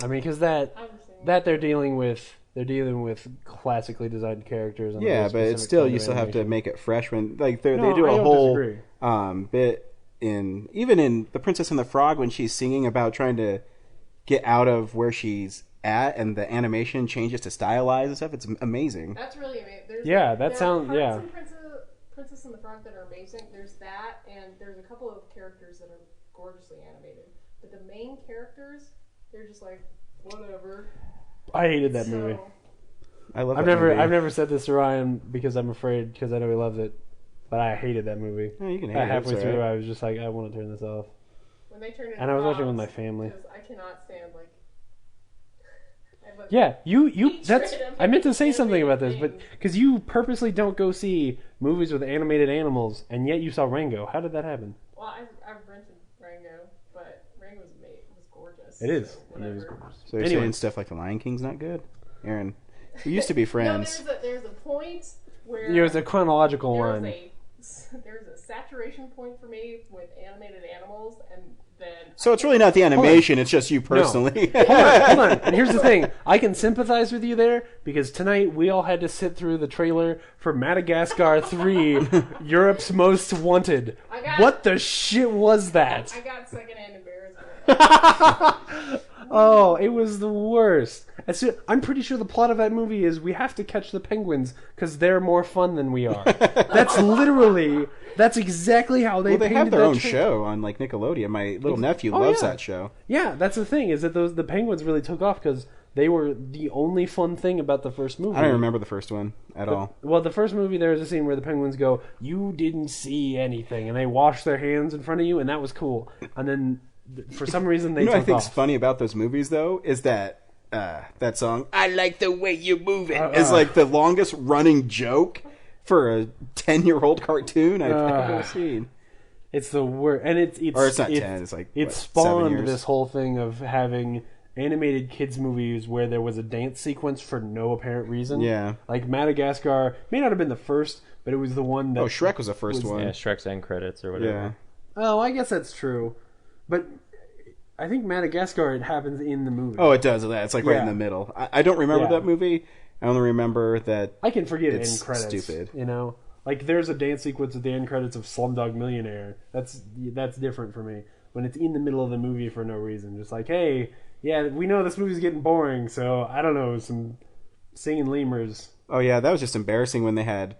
S3: I mean, because that
S4: I understand.
S3: they're dealing with classically designed characters. And a
S2: Yeah,
S3: very
S2: but it's
S3: specific
S2: still
S3: kind
S2: you
S3: of
S2: still have to
S3: animation.
S2: make it fresh when like
S3: No,
S2: they do
S3: I
S2: a
S3: don't
S2: whole
S3: disagree.
S2: bit in even in The Princess and the Frog when she's singing about trying to get out of where she's at and the animation changes to stylized and stuff. It's amazing.
S4: That's really amazing.
S3: Yeah, that
S4: there
S3: sounds-
S4: are parts
S3: yeah.
S4: in Princess and the Frog that are amazing. There's that, and there's a couple of characters that are gorgeously animated. But the main characters, they're just like whatever.
S3: I hated that
S4: So,
S3: movie.
S2: I love
S3: I've
S2: that
S3: never
S2: movie.
S3: I've never said this to Ryan because I'm afraid because I know he loves it, but I hated that movie.
S2: Yeah, you can hate
S3: About
S2: it,
S3: halfway
S2: it's
S3: through,
S2: alright.
S3: I was just like, I want to turn this off.
S4: When they turn into
S3: And I was watching with my
S4: frogs,
S3: family.
S4: because I cannot stand like. I have a-
S3: Yeah, you
S4: Hatred
S3: that's
S4: of
S3: I meant to say something
S4: animated
S3: about this, but
S4: things.
S3: because you purposely don't go see movies with animated animals, and yet you saw Rango. How did that happen?
S4: Well, I've rented Rango, but Rango was gorgeous.
S3: It is.
S4: So
S3: And it was
S4: whatever.
S3: gorgeous.
S2: So you're
S3: Anyway.
S2: saying stuff like The Lion King's not good? Aaron, we used to be friends.
S4: No, there's a point where
S3: There's a chronological
S4: there's
S3: line.
S4: there's a saturation point for me with animated animals, and then
S2: So it's really not the animation, it's just you personally.
S3: Hold on. And here's the thing. I can sympathize with you there because tonight we all had to sit through the trailer for Madagascar 3, Europe's Most Wanted. What the shit was that?
S4: I got secondhand embarrassment.
S3: Oh, it was the worst. I'm pretty sure the plot of that movie is we have to catch the penguins because they're more fun than we are. That's exactly how they
S2: Well, they
S3: painted
S2: have their
S3: that
S2: own
S3: tra-
S2: show on like Nickelodeon. My little nephew
S3: Oh,
S2: loves
S3: yeah.
S2: that show.
S3: Yeah, that's the thing is that the penguins really took off because they were the only fun thing about the first movie.
S2: I don't remember the first one at all.
S3: Well, the first movie, there was a scene where the penguins go, "You didn't see anything," and they wash their hands in front of you, and that was cool. And then, for some reason, they
S2: You know what I
S3: took
S2: think's
S3: off.
S2: funny about those movies though is that that song "I Like the Way You Move It" is like the longest running joke for a 10-year-old cartoon I've ever seen.
S3: It's the worst, and it's
S2: Or it's not 10, it's like,
S3: it
S2: what, 7
S3: spawned
S2: years?
S3: this whole thing of having animated kids movies where there was a dance sequence for no apparent reason.
S2: Yeah.
S3: Like Madagascar may not have been the first, but it was the one that.
S2: Oh, Shrek was the first one.
S1: Yeah, Shrek's end credits or whatever.
S2: Yeah.
S3: Oh, I guess that's true, but I think Madagascar it happens in the movie.
S2: Oh, it does. It's like right in
S3: Yeah.
S2: the middle. I don't remember
S3: Yeah.
S2: that movie. I only remember that.
S3: I can forgive
S2: It's
S3: end credits.
S2: stupid.
S3: You know, like there's a dance sequence at the end credits of Slumdog Millionaire. That's different for me. When it's in the middle of the movie for no reason, just like, hey, yeah, we know this movie's getting boring, so I don't know, some singing lemurs.
S2: Oh yeah, that was just embarrassing when they had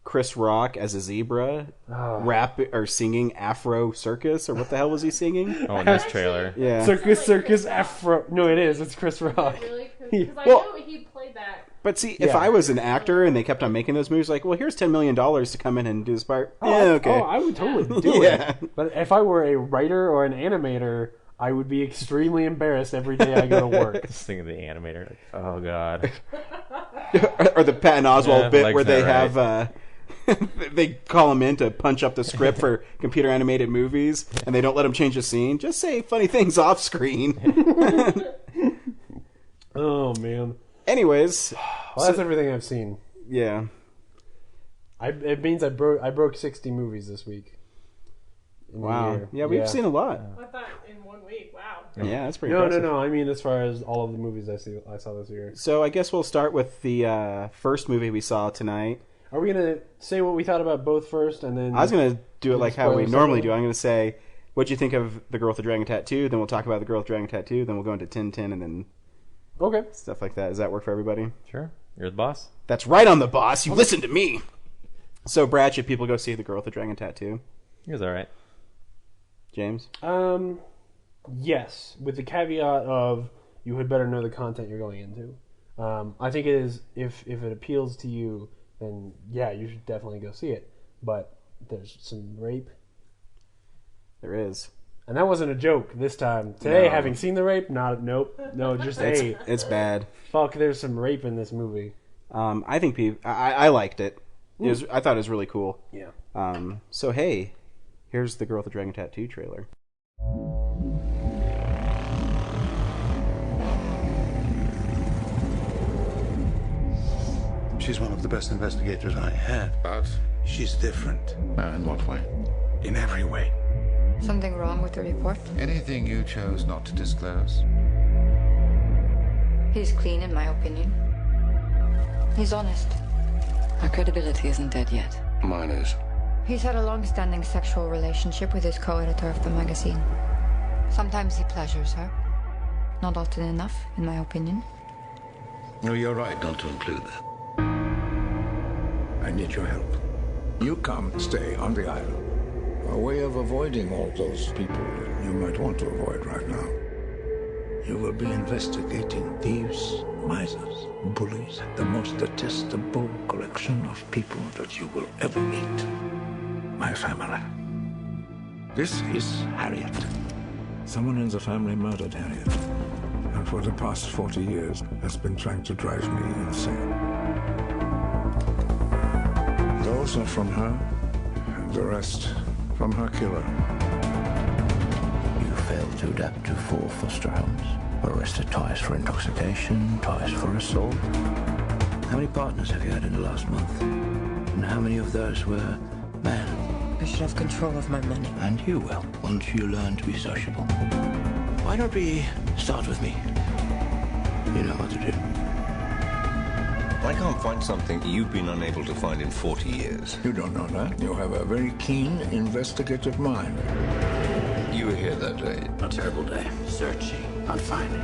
S2: Chris Rock as a zebra rap or singing Afro Circus or what the hell was he singing?
S1: Oh, in this trailer.
S2: Yeah.
S3: Circus Afro. No, it is. It's Chris Rock.
S4: Really? Because I
S2: Well-
S4: know he played that.
S2: But see, if
S3: Yeah.
S2: I was an actor and they kept on making those movies, like, well, here's $10 million to come in and do this part.
S3: Oh,
S2: Yeah, okay.
S3: Oh, I would totally do
S2: Yeah.
S3: it. But if I were a writer or an animator, I would be extremely embarrassed every day I go to work.
S1: Just think of the animator. Like, oh god.
S2: Or the Patton Oswalt
S1: Yeah,
S2: bit
S1: legs
S2: where they
S1: not
S2: have they call him in to punch up the script for computer animated movies, and they don't let him change the scene. Just say funny things off screen.
S3: Oh man.
S2: Anyways,
S3: Well, that's everything I've seen.
S2: yeah.
S3: It means I broke 60 movies this week. In the
S2: Wow.
S3: year.
S2: Yeah, we've seen a lot.
S4: I thought in 1 week. Wow.
S2: Yeah, that's pretty
S3: No,
S2: impressive.
S3: no. I mean, as far as all of the movies I saw this year.
S2: So I guess we'll start with the first movie we saw tonight.
S3: Are we gonna say what we thought about both first, and then
S2: I was going to do it like how we
S3: spoilers
S2: normally
S3: separately?
S2: do. I'm going to say, what'd you think of The Girl with the Dragon Tattoo? Then we'll talk about The Girl with the Dragon Tattoo. Then we'll go into Tintin and then
S3: Okay.
S2: stuff like that. Does that work for everybody?
S1: Sure. You're the boss.
S2: That's right on the boss. You listen to me. So, Brad, should people go see The Girl with the Dragon Tattoo?
S1: He was alright.
S2: James?
S3: Yes, with the caveat of you had better know the content you're going into. I think it is if it appeals to you, then yeah, you should definitely go see it. But there's some rape.
S2: There is.
S3: And that wasn't a joke this time. Today,
S2: No.
S3: having seen the rape, no, just hey,
S2: It's bad.
S3: fuck. There's some rape in this movie.
S2: I think I liked it. I thought it was really cool.
S3: Yeah.
S2: So hey, here's the Girl with the Dragon Tattoo trailer.
S5: She's one of the best investigators I had, but she's different.
S6: In what way?
S5: In every way.
S7: Something wrong with the report?
S6: Anything you chose not to disclose?
S7: He's clean, in my opinion. He's honest.
S8: Our credibility isn't dead yet.
S5: Mine is.
S7: He's had a long-standing sexual relationship with his co-editor of the magazine. Sometimes he pleasures her. Not often enough, in my opinion.
S5: No, you're right not to include that. I need your help. You come stay on the island. A way of avoiding all those people you might want to avoid right now. You will be investigating thieves, misers, bullies, the most detestable collection of people that you will ever meet. My family. This is Harriet. Someone in the family murdered Harriet. And for the past 40 years has been trying to drive me insane. Those are from her, and the rest from her killer.
S9: You failed to adapt to 4 foster homes. Arrested twice for intoxication, twice for assault. How many partners have you had in the last month? And how many of those were men?
S8: I should have control of my money.
S9: And you will, once you learn to be sociable. Why don't we start with me? You know what to do.
S10: I can't find something you've been unable to find in 40 years.
S5: You don't know that. You have a very keen investigative mind.
S10: You were here that day.
S9: A terrible day. Searching, not finding.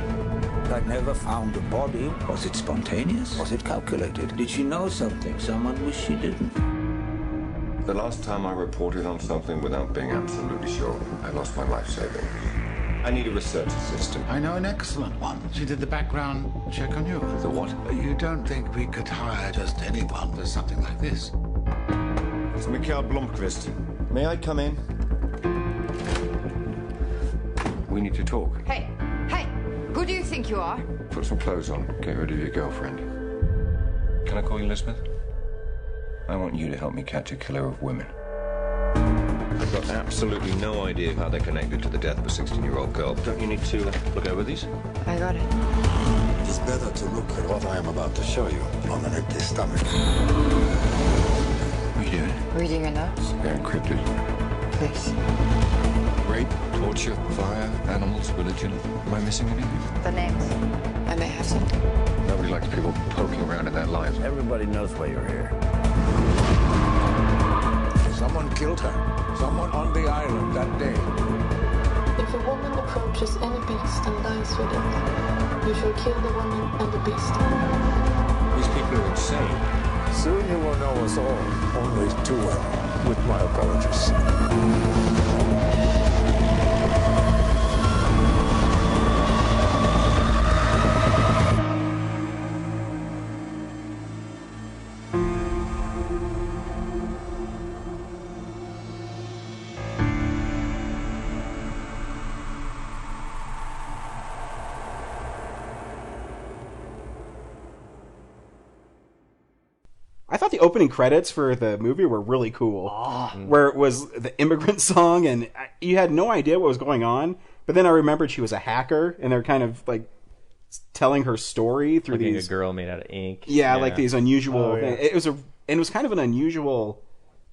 S11: I never found the body. Was it spontaneous? Was it calculated? Did she know something someone wished she didn't?
S10: The last time I reported on something without being absolutely sure, I lost my life savings. I need a research assistant.
S6: I know an excellent one. She did the background check on you.
S10: The what?
S6: You don't think we could hire just anyone for something like this?
S10: It's Mikael Blomqvist. May I come in? We need to talk.
S7: Hey, who do you think you are?
S10: Put some clothes on. Get rid of your girlfriend. Can I call you Elizabeth? I want you to help me catch a killer of women. I've got absolutely no idea how they're connected to the death of a 16-year-old girl. Don't you need to look over these?
S7: I got it.
S5: It's better to look at what I am about to show you on an empty stomach.
S10: What are you doing?
S7: Reading your notes?
S10: They're encrypted.
S7: Please.
S10: Rape, torture, fire, animals, religion. Am I missing anything?
S7: The names. I may have some.
S10: Nobody likes people poking around in their lives.
S11: Everybody knows why you're here.
S5: Someone killed her. Someone on the island that day.
S12: If a woman approaches any beast and dies with it, you shall kill the woman and the beast.
S10: These people are insane.
S5: Soon you will know us all, only too well, with my apologies.
S2: I thought the opening credits for the movie were really cool. Where it was the immigrant song, and you had no idea what was going on. But then I remembered she was a hacker, and they're kind of like telling her story through
S1: Like
S2: these
S1: a girl made out of ink.
S2: Yeah, like these unusual.
S3: Oh, yeah.
S2: It was kind of an unusual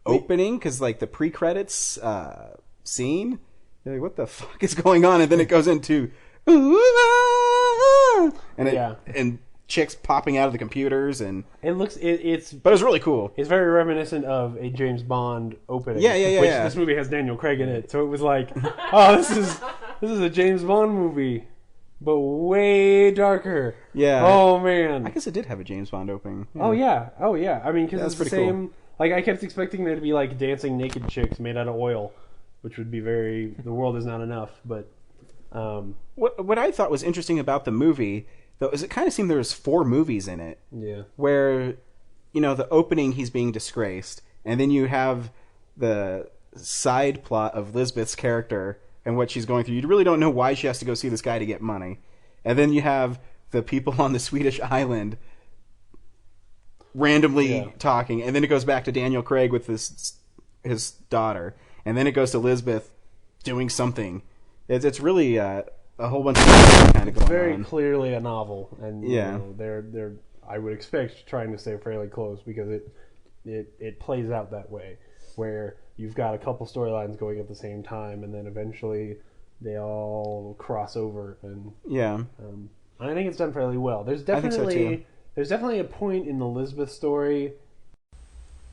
S2: opening because like the pre-credits scene, you're like, what the fuck is going on? And then it goes into and chicks popping out of the computers, and
S3: It looks it's
S2: but it was really cool.
S3: It's very reminiscent of a James Bond opening.
S2: Yeah,
S3: Which
S2: yeah.
S3: this movie has Daniel Craig in it, so it was like, oh, this is a James Bond movie, but way darker.
S2: Yeah.
S3: Oh man.
S2: I guess it did have a James Bond opening.
S3: Oh yeah. I mean, because
S2: That's
S3: it's the
S2: pretty
S3: same. Like I kept expecting there to be like dancing naked chicks made out of oil, which would be very. The world is not enough, but.
S2: What I thought was interesting about the movie, though, is it kind of seemed there was 4 movies in it.
S3: Yeah.
S2: Where, the opening he's being disgraced, and then you have the side plot of Lisbeth's character and what she's going through. You really don't know why she has to go see this guy to get money. And then you have the people on the Swedish island randomly talking, and then it goes back to Daniel Craig with his daughter, and then it goes to Lisbeth doing something. It's really a whole bunch of kind of going on.
S3: It's very clearly a novel, and
S2: yeah,
S3: you know, they're I would expect trying to stay fairly close because it plays out that way, where you've got a couple storylines going at the same time, and then eventually they all cross over, and I think it's done fairly well. There's definitely a point in the Lisbeth story.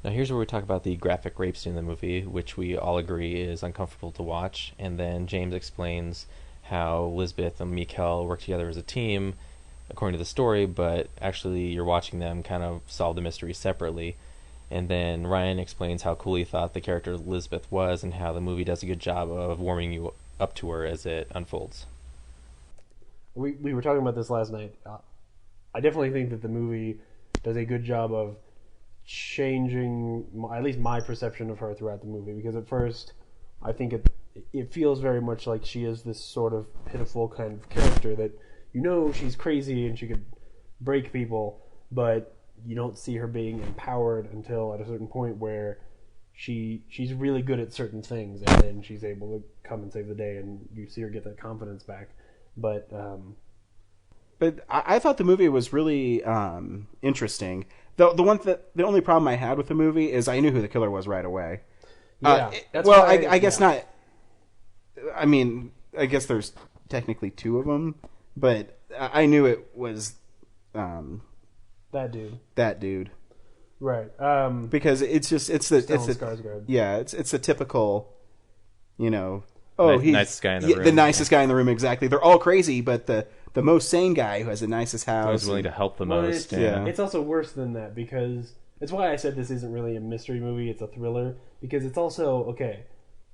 S1: Now here's where we talk about the graphic rape scene in the movie, which we all agree is uncomfortable to watch, and then James explains how Lisbeth and Mikkel work together as a team, according to the story, but actually you're watching them kind of solve the mystery separately. And then Ryan explains how cool he thought the character Lisbeth was, and how the movie does a good job of warming you up to her as it unfolds.
S3: We were talking about this last night. I definitely think that the movie does a good job of changing at least my perception of her throughout the movie, because at first I think it feels very much like she is this sort of pitiful kind of character that, you know, she's crazy and she could break people, but you don't see her being empowered until at a certain point where she's really good at certain things, and then she's able to come and save the day, and you see her get that confidence back. But
S2: I thought the movie was really interesting. The only problem I had with the movie is I knew who the killer was right away. I guess not. I mean, I guess there's technically two of them, but I knew it was
S3: that dude.
S2: That dude.
S3: Right.
S2: Because it's a typical, you know, he's
S1: nicest guy in the room.
S2: The nicest guy in the room, exactly. They're all crazy, but the most sane guy who has the nicest house,
S1: who's willing to help the most.
S3: It's also worse than that, because it's why I said this isn't really a mystery movie, it's a thriller, because it's also, okay,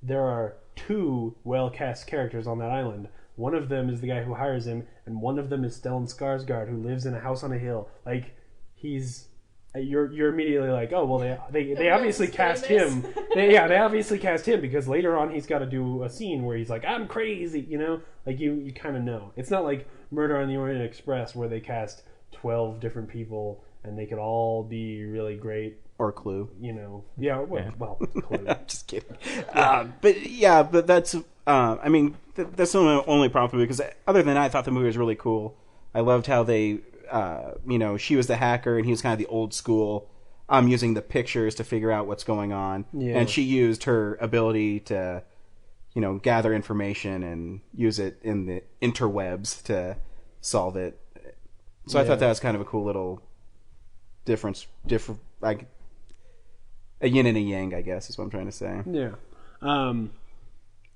S3: there are two well-cast characters on that island. One of them is the guy who hires him, and one of them is Stellan Skarsgård, who lives in a house on a hill. Like, you're immediately like, oh, well, they obviously cast him. They obviously cast him, because later on he's got to do a scene where he's like, I'm crazy, you know? Like, you kind of know. It's not like Murder on the Orient Express, where they cast 12 different people and they could all be really great.
S2: Or Clue.
S3: You know. Well, Clue.
S2: I'm just kidding. But that's, I mean, that's the only problem for me, because other than that, I thought the movie was really cool. I loved how they, she was the hacker and he was kind of the old school. I'm using the pictures to figure out what's going on. Yeah. And she used her ability to, gather information and use it in the interwebs to solve it. So I thought that was kind of a cool little difference, like a yin and a yang, I guess is what I'm trying to say.
S3: Yeah.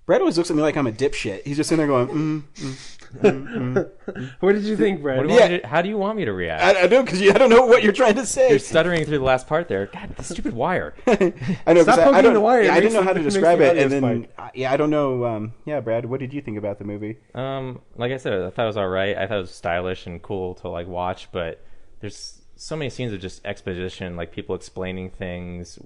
S2: Brad always looks at me like I'm a dipshit. He's just sitting there going,
S3: What did you think, Brad?
S1: How do you want me to react?
S2: I don't, because I don't know what you're trying to say.
S1: You're stuttering through the last part there. God, the stupid wire.
S2: I know.
S3: Stop poking the wire.
S2: I didn't know how to describe it, and then I don't know. Brad, what did you think about the movie?
S1: Like I said, I thought it was all right. I thought it was stylish and cool to watch, but there's so many scenes of just exposition, like people explaining things.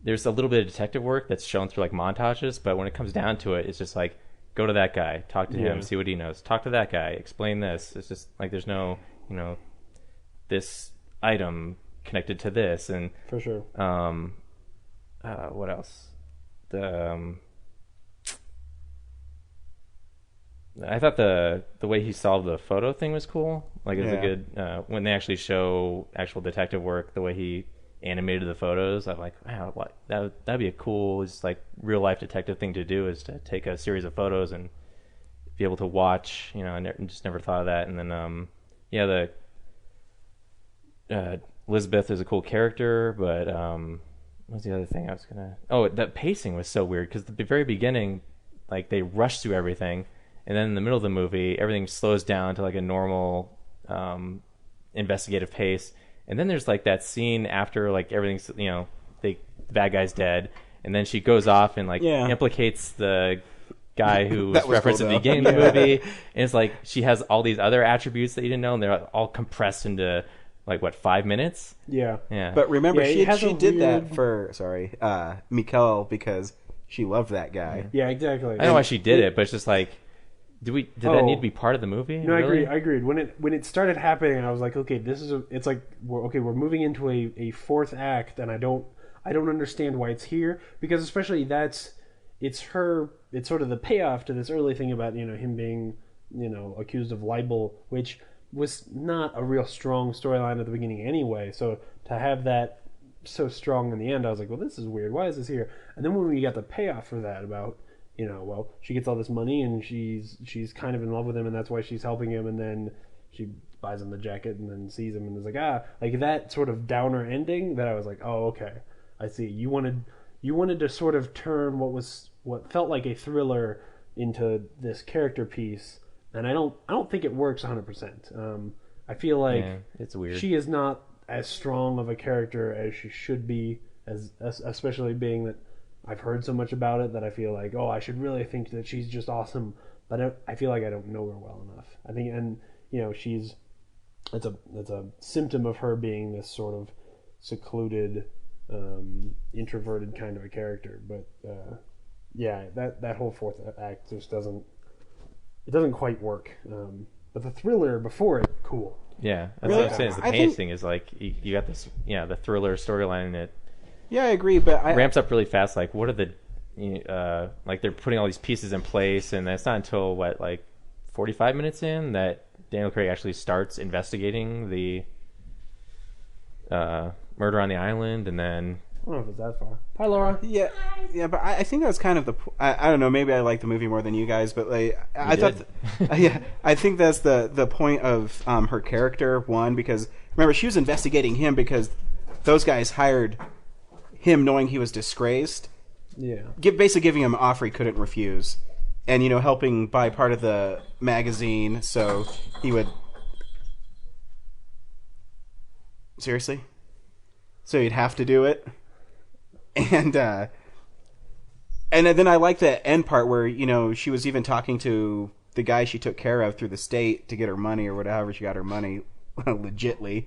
S1: There's a little bit of detective work that's shown through montages, but when it comes down to it, it's just like, go to that guy, talk to him, see what he knows. Talk to that guy, explain this. It's just like there's no, this item connected to this, and
S3: for sure.
S1: What else? I thought the way he solved the photo thing was cool. Like, it's a good when they actually show actual detective work, the way he animated the photos. I'm like, wow, that'd be a cool, just real life detective thing to do, is to take a series of photos and be able to watch. I just never thought of that. And then Lisbeth is a cool character, but what's the other thing I was gonna? Oh, that pacing was so weird, because at the very beginning, they rush through everything, and then in the middle of the movie, everything slows down to a normal investigative pace. And then there's that scene after everything's the bad guy's dead, and then she goes off and implicates the guy who was referenced at the beginning of the movie, and it's she has all these other attributes that you didn't know, and they're all compressed into 5 minutes.
S3: Yeah.
S2: But remember, she did that for Mikkel, because she loved that guy.
S3: Yeah, exactly.
S1: I know why she did it, but it's just like, did that need to be part of the movie?
S3: No,
S1: really?
S3: I agreed. When it started happening, I was like, okay, it's like we're moving into a fourth act, and I don't understand why it's here, because especially it's sort of the payoff to this early thing about him being accused of libel, which was not a real strong storyline at the beginning anyway. So to have that so strong in the end, I was like, well, this is weird. Why is this here? And then when we got the payoff for that about, well, she gets all this money and she's kind of in love with him, and that's why she's helping him, and then she buys him the jacket and then sees him and is like that sort of downer ending, that I was like, oh, okay, I see. You wanted to sort of turn what felt like a thriller into this character piece, and I don't think it works 100%. I feel like
S1: it's weird.
S3: She is not as strong of a character as she should be, as especially being that I've heard so much about it that I feel like, oh, I should really think that she's just awesome, but I feel like I don't know her well enough. I think, and it's a symptom of her being this sort of secluded, introverted kind of a character. But that whole fourth act just doesn't quite work. But the thriller before it, cool.
S1: Yeah, that's what I'm saying. The pain thing is like you got this, the thriller storyline in it.
S2: Yeah, I agree, but
S1: ramps up really fast. Like, what are the like they're putting all these pieces in place, and it's not until 45 minutes in that Daniel Craig actually starts investigating the murder on the island, and then
S3: I don't know if it's that far. Hi, Laura.
S2: Yeah, but I think that's kind of I don't know. Maybe I like the movie more than you guys, but I think that's the point of her character. One, because remember she was investigating him because those guys hired him knowing he was disgraced.
S3: Yeah.
S2: Basically giving him an offer he couldn't refuse, and helping buy part of the magazine so he would. Seriously? So he'd have to do it. And then I like the end part where she was even talking to the guy she took care of through the state to get her money or whatever she got her money legitly,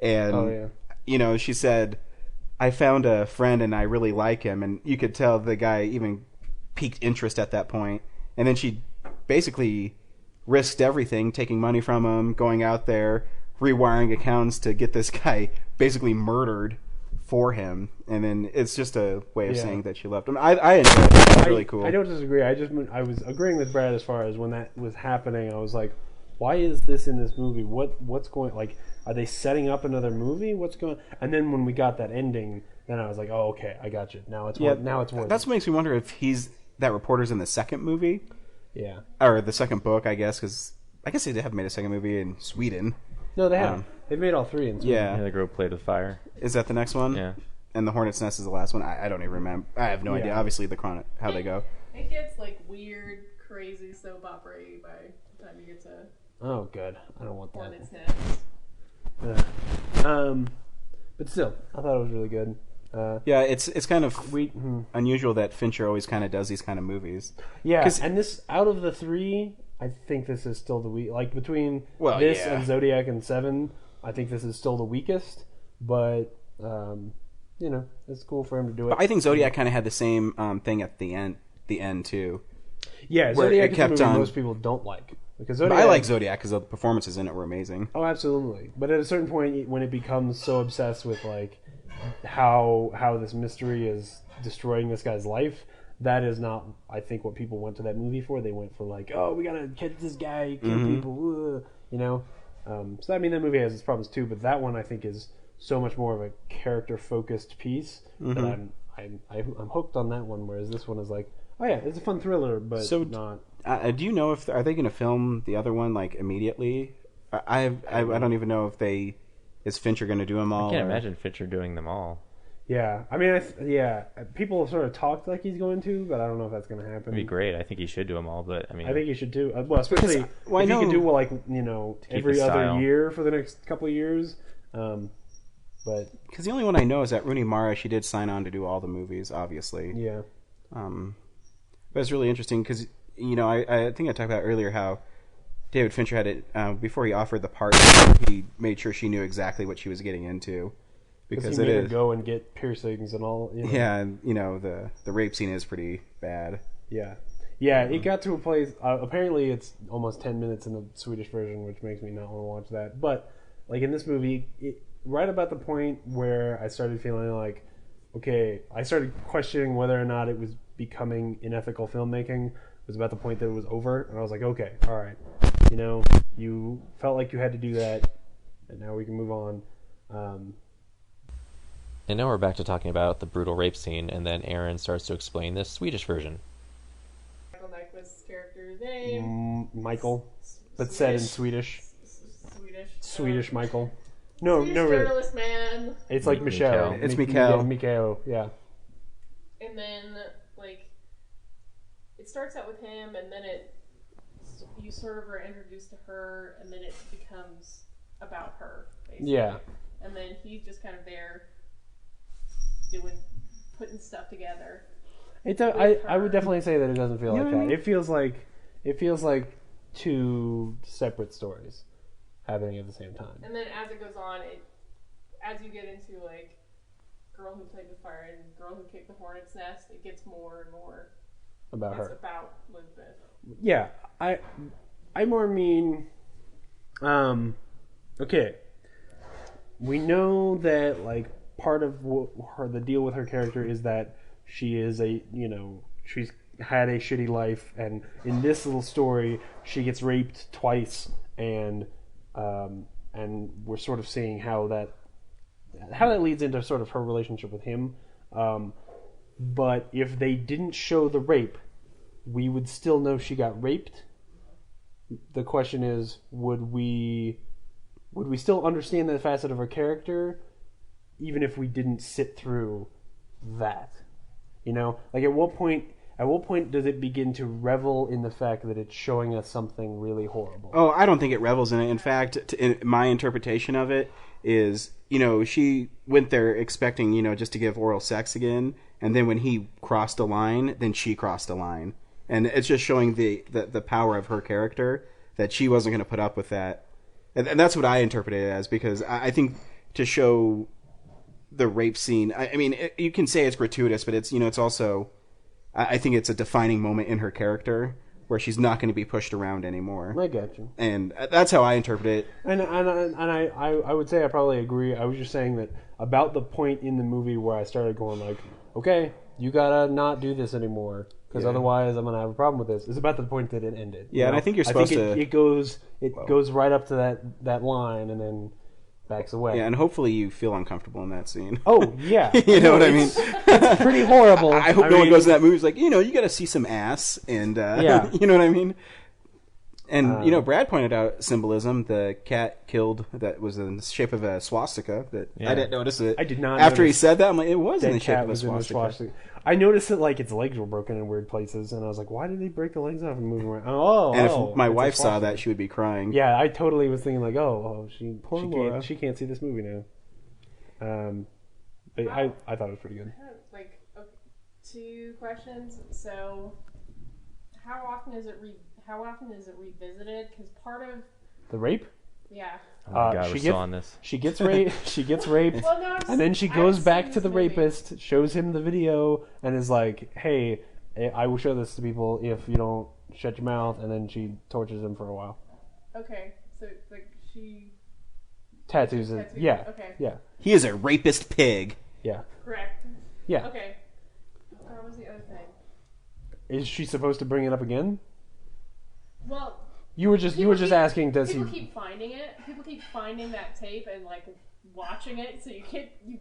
S2: and she said, I found a friend and I really like him, and you could tell the guy even piqued interest at that point. And then she basically risked everything, taking money from him, going out there, rewiring accounts to get this guy basically murdered for him. And then it's just a way of saying that she loved him. I enjoyed it. It was really cool.
S3: I don't disagree. I was agreeing with Brad as far as when that was happening. I was like, why is this in this movie? What's going, like, are they setting up another movie? What's going? And then when we got that ending, then I was like, oh, okay, I got you. Now it's worth
S2: That's what makes me wonder if that reporter's in the second movie.
S3: Yeah.
S2: Or the second book, I guess, because I guess they have made a second movie in Sweden.
S3: No, they have. They've made all three in Sweden.
S2: Yeah.
S1: The Girl Played with Fire.
S2: Is that the next one?
S1: Yeah.
S2: And the Hornet's Nest is the last one? I don't even remember. I have no idea. Obviously, how they go.
S4: It gets weird, crazy soap opera-y by the time you get to...
S3: Oh, good. I don't want that.
S4: Hornet's Nest.
S3: But still, I thought it was really good.
S2: It's kind of unusual that Fincher always kind of does these kind of movies.
S3: Yeah, and this, out of the three, I think this is still the weak. Like, between this and Zodiac and Seven, I think this is still the weakest. But, it's cool for him to do it.
S2: But I think Zodiac kind of had the same thing at the end too.
S3: Yeah, Zodiac is a movie most people don't like. Because Zodiac,
S2: I like Zodiac because the performances in it were amazing.
S3: Oh, absolutely. But at a certain point, when it becomes so obsessed with how this mystery is destroying this guy's life, that is not, I think, what people went to that movie for. They went for we gotta catch this guy, kill people, So I mean, that movie has its problems too, but that one I think is so much more of a character-focused piece that I'm hooked on that one. Whereas this one is like, oh yeah, it's a fun thriller, but not.
S2: Do you know are they going to film the other one immediately? I don't even know if is Fincher going to do them all.
S1: I can't imagine Fincher doing them all.
S3: Yeah, I mean, people have sort of talked like he's going to, but I don't know if that's going to happen.
S1: It'd be great. I think he should do them all, but I mean,
S3: I think he should too. Well, especially if he could do every other year for the next couple of years. But
S2: because the only one I know is that Rooney Mara, she did sign on to do all the movies, obviously.
S3: Yeah.
S2: But it's really interesting because I think I talked about earlier how David Fincher had it before he offered the part. He made sure she knew exactly what she was getting into, because
S3: he
S2: it
S3: made her
S2: is.
S3: go and get piercings and all. You know.
S2: Yeah, and the rape scene is pretty bad.
S3: Yeah. Yeah, it got to a place. Apparently, it's almost 10 minutes in the Swedish version, which makes me not want to watch that. But like in this movie, right about the point where I started feeling like, okay, I started questioning whether or not it was becoming unethical filmmaking. Was about the point that it was over, and I was like, okay, all right, you felt like you had to do that, and now we can move on.
S1: And now we're back to talking about the brutal rape scene, and then Aaron starts to explain the Swedish version.
S4: Michael Nyqvist's character's name.
S3: Michael, but said in Swedish. Swedish Michael. No,
S4: Swedish
S3: no, really.
S4: journalist man.
S3: It's like Michelle.
S2: It's Mikael.
S3: Mikael, yeah.
S4: And then, like, it starts out with him, and then you sort of are introduced to her, and then it becomes about her, basically.
S3: Yeah.
S4: And then he's just kind of there putting stuff together.
S3: I would definitely say that it doesn't feel like that. I mean? It feels like two separate stories happening at the same time.
S4: And then as it goes on, as you get into like Girl Who Played with Fire and Girl Who Kicked the Hornet's Nest, it gets more and more
S3: about her.
S4: It's about Elizabeth.
S3: Yeah, I more mean, okay. We know that like part of the deal with her character is that she is she's had a shitty life, and in this little story she gets raped twice, and we're sort of seeing how that leads into sort of her relationship with him. But if they didn't show the rape, we would still know she got raped. The question is, would we still understand that facet of her character, even if we didn't sit through that? Like at what point does it begin to revel in the fact that it's showing us something really horrible?
S2: Oh, I don't think it revels in it. In fact, my interpretation of it is, she went there expecting, just to give oral sex again, and then when he crossed a line, then she crossed a line. And it's just showing the power of her character, that she wasn't going to put up with that. And that's what I interpret it as, because I think to show the rape scene, I mean, you can say it's gratuitous, but it's, it's also, I think it's a defining moment in her character where she's not going to be pushed around anymore.
S3: I get you.
S2: And that's how I interpret it.
S3: And I would say I probably agree. I was just saying that about the point in the movie where I started going like, okay, you gotta not do this anymore, because otherwise I'm gonna have a problem with this. It's about the point that it ended.
S2: Yeah, and I think you're supposed to.
S3: It goes right up to that line and then backs away.
S2: Yeah, and hopefully you feel uncomfortable in that scene.
S3: Oh yeah,
S2: you know what I mean.
S3: It's pretty horrible.
S2: I hope no one goes to that movie. It's like, you got to see some ass, and you know what I mean. And Brad pointed out symbolism. The cat killed that was in the shape of a swastika. That I didn't notice it.
S3: I did not.
S2: After he said that, I'm like, it was in the shape
S3: cat
S2: of a swastika.
S3: I noticed that like its legs were broken in weird places, and I was like, why did they break the legs off and move them around?
S2: And if my wife saw that, she would be crying.
S3: Yeah, I totally was thinking like, she can't see this movie now. But I thought it was pretty good.
S4: Like, okay, 2 questions. So, how often is it revisited? Because part of
S3: the rape.
S4: Yeah.
S1: Oh my God, we're still on this.
S3: She gets raped.
S4: Well, no,
S3: and then she goes back to the rapist, shows him the video, and is like, "Hey, I will show this to people if you don't shut your mouth." And then she tortures him for a while.
S4: Okay, so like she
S3: tattoos it. Yeah.
S4: Okay.
S3: Yeah.
S2: He is a rapist pig.
S3: Yeah.
S4: Correct.
S3: Yeah.
S4: Okay. What was the other thing?
S3: Is she supposed to bring it up again?
S4: Well,
S3: you were just asking. Does
S4: people keep finding it? People keep finding that tape and like watching it, so you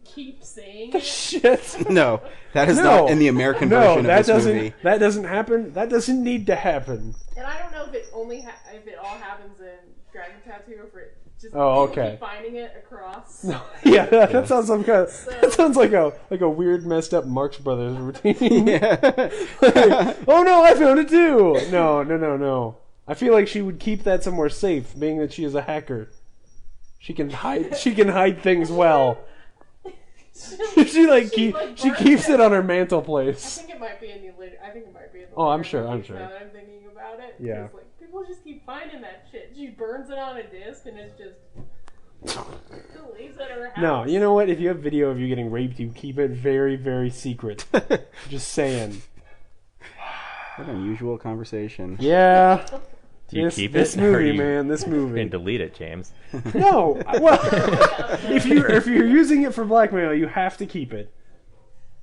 S4: keep seeing it.
S3: Shit.
S2: No, that is not in the American version of this movie.
S3: That doesn't happen. That doesn't need to happen.
S4: And I don't know if it if it all happens in Dragon Tattoo or if it just keep finding it across.
S3: No. Yeah, that sounds some kind of, that sounds like a weird messed up Marx Brothers routine.
S2: Yeah.
S3: Oh no, I found it too. No. I feel like she would keep that somewhere safe, being that she is a hacker. She can hide things well. she keeps it on her mantelpiece.
S4: I think it might be in the later.
S3: Oh, I'm sure.
S4: Now that I'm thinking about it.
S3: Yeah.
S4: Like, people just keep finding that shit. She burns it on a disc, and it's just. Leaves at her house.
S3: No, you know what? If you have video of you getting raped, you keep it very, very secret. Just saying.
S2: What an unusual conversation.
S3: Yeah.
S1: Do you keep
S3: this
S1: it?
S3: movie,
S1: Or you
S3: man, this movie.
S1: And delete it, James.
S3: No. Well, if you're using it for blackmail, you have to keep it.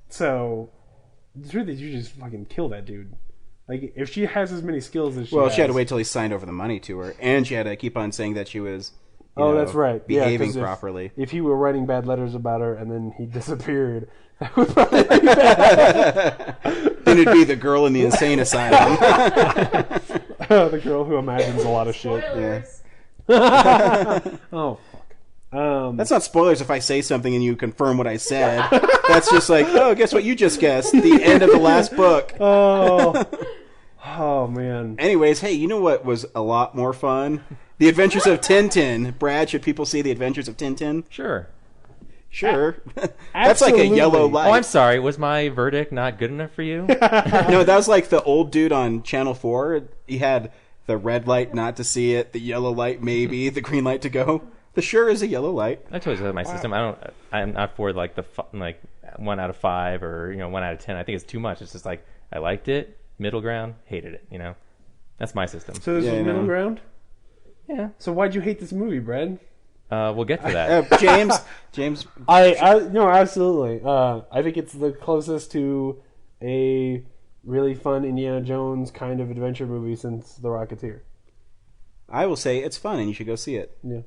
S3: So, the truth is, you just fucking kill that dude. Like, if she has as many skills as she has...
S2: Well, she had to wait till he signed over the money to her, and she had to keep on saying that she was,
S3: that's right.
S2: behaving
S3: Yeah,
S2: properly.
S3: If he were writing bad letters about her and then he disappeared, that would probably be bad.
S2: Then it'd be the girl in the insane asylum.
S3: The girl who imagines a lot of shit.
S4: Spoilers.
S3: Yeah. Oh, fuck.
S2: That's not spoilers if I say something and you confirm what I said. That's just like, oh, guess what you just guessed? The end of the last book.
S3: Oh, man.
S2: Anyways, hey, you know what was a lot more fun? The Adventures of Tintin. Brad, should people see The Adventures of Tintin?
S1: Sure.
S2: Sure. That's like a yellow light.
S1: Oh, I'm sorry. Was my verdict not good enough for you?
S2: No, that was like the old dude on Channel 4. He had the red light not to see it, the yellow light maybe, the green light to go. The sure is a yellow light.
S1: I told you that my system. I'm not for like the 1 out of 5 or 1 out of 10. I think it's too much. It's just like I liked it, middle ground, hated it. That's my system.
S3: So this was middle ground?
S1: Yeah.
S3: So why'd you hate this movie, Brad?
S1: We'll get to that.
S2: James.
S3: No, absolutely. I think it's the closest to a really fun Indiana Jones kind of adventure movie since The Rocketeer.
S2: I will say it's fun and you should go see it.
S3: Yeah.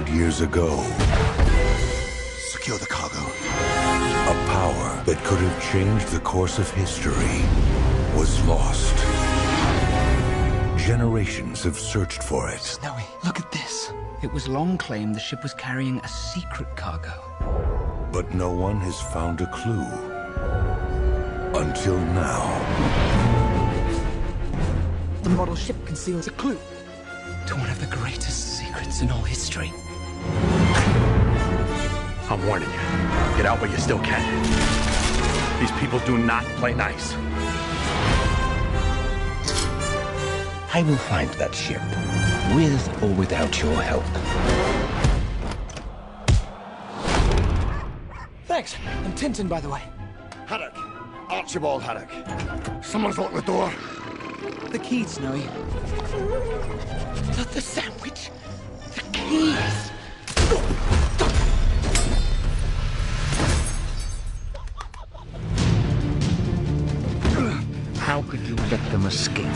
S13: Years ago,
S6: secure the cargo.
S13: A power that could have changed the course of history was lost. Generations have searched for it.
S14: Snowy, look at this. It was long claimed the ship was carrying a secret cargo.
S13: But no one has found a clue. Until now.
S14: The model ship conceals a clue to one of the greatest secrets in all history.
S15: I'm warning you. Get out while you still can. These people do not play nice.
S16: I will find that ship, with or without your help.
S14: Thanks. I'm Tintin, by the way.
S6: Haddock. Archibald Haddock. Someone's locked the door.
S14: The keys, Snowy. The sandwich. The keys.
S16: How could you let them escape?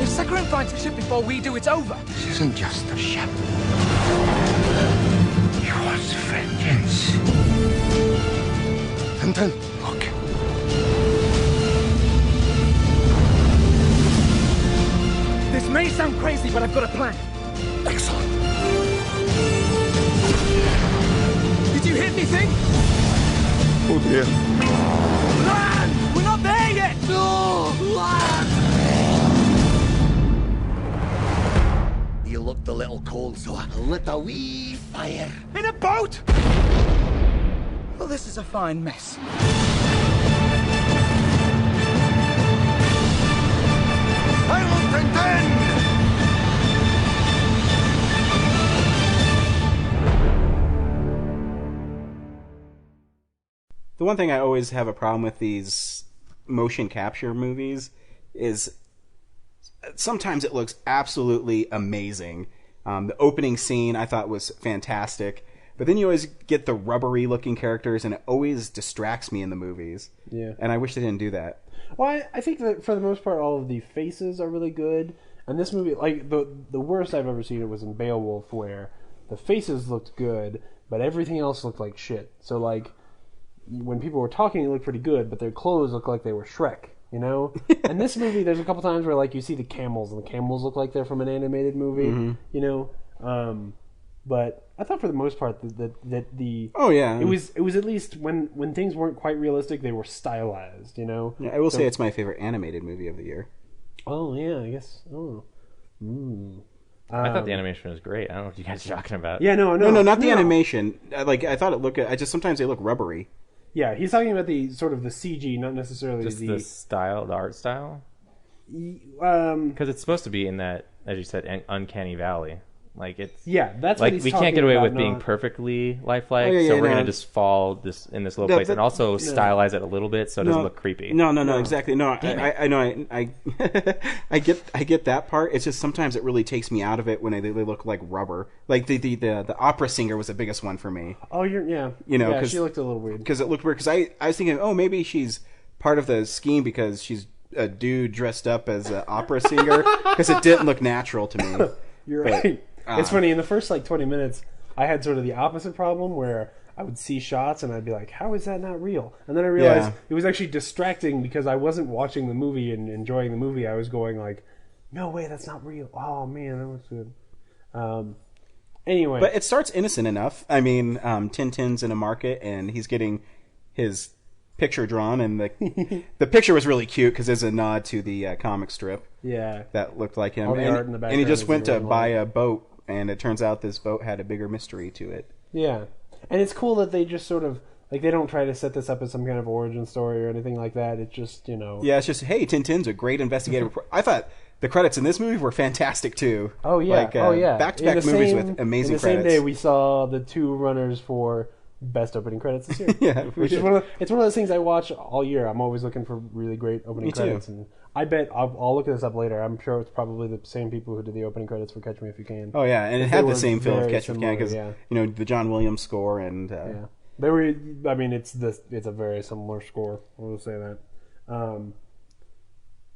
S14: If Sakharine finds the ship before we do, it's over.
S16: This isn't just a ship. He wants vengeance.
S6: Tintin,
S16: look.
S14: This may sound crazy, but I've got a plan.
S6: Excellent.
S14: Did you hear anything?
S6: Oh dear.
S14: Land! We're not there yet! No! Land!
S6: You looked a little cold, so I lit a wee fire.
S14: In a boat? Well, this is a fine mess.
S6: Hail Tintin!
S2: The one thing I always have a problem with these motion capture movies is sometimes it looks absolutely amazing. The opening scene I thought was fantastic, but then you always get the rubbery looking characters and it always distracts me in the movies.
S3: Yeah.
S2: And I wish they didn't do that.
S3: Well, I think that for the most part, all of the faces are really good. And this movie, like, the worst I've ever seen it was in Beowulf, where the faces looked good, but everything else looked like shit. So, like, when people were talking, it looked pretty good, but their clothes looked like they were Shrek, you know? And this movie, there's a couple times where, like, you see the camels, and the camels look like they're from an animated movie, you know? But I thought for the most part that the
S2: oh yeah,
S3: it was at least when things weren't quite realistic, they were stylized, you know.
S2: Yeah, I will say it's my favorite animated movie of the year.
S3: Oh yeah, I guess. Oh,
S1: I thought the animation was great. I don't know what you guys are talking about.
S3: Yeah, no,
S2: not the animation. I thought it looked. I just sometimes they look rubbery.
S3: Yeah, he's talking about the sort of the CG, not necessarily
S1: just the style, the art style. Because it's supposed to be in that, as you said, uncanny valley. Like it's
S3: that's
S1: like
S3: what he's
S1: we can't get away with
S3: about,
S1: being perfectly lifelike, so we're gonna just fall in this little place and also stylize it a little bit so it doesn't look creepy.
S2: No, exactly. No, I know. I get that part. It's just sometimes it really takes me out of it when they look like rubber. Like the opera singer was the biggest one for me.
S3: Oh,
S2: because
S3: she looked a little weird.
S2: Because it looked weird. Because I was thinking, oh, maybe she's part of the scheme because she's a dude dressed up as an opera singer. Because it didn't look natural to me.
S3: You're right. It's funny, in the first 20 minutes, I had sort of the opposite problem where I would see shots and I'd be like, how is that not real? And then I realized it was actually distracting because I wasn't watching the movie and enjoying the movie. I was going like, no way, that's not real. Oh man, that looks good. Anyway.
S2: But it starts innocent enough. I mean, Tintin's in a market and he's getting his picture drawn, and the picture was really cute because there's a nod to the comic strip.
S3: Yeah.
S2: That looked like him.
S3: All the art in the background,
S2: and he just went to buy a boat. And it turns out this boat had a bigger mystery to it.
S3: Yeah. And it's cool that they just sort of, like, they don't try to set this up as some kind of origin story or anything like that. It's just,
S2: Yeah, it's just, hey, Tintin's a great investigative reporter. I thought the credits in this movie were fantastic, too.
S3: Oh, yeah.
S2: Back-to-back movies with amazing credits.
S3: In the same day, we saw the two runners for best opening credits this year. Which is it's one of those things I watch all year. I'm always looking for really great opening credits. And I bet I'll look this up later. I'm sure it's probably the same people who did the opening credits for Catch Me If You Can.
S2: Oh yeah, and it had the same feel of Catch Me If You Can because the John Williams score and
S3: they were. I mean, it's a very similar score. We'll say that.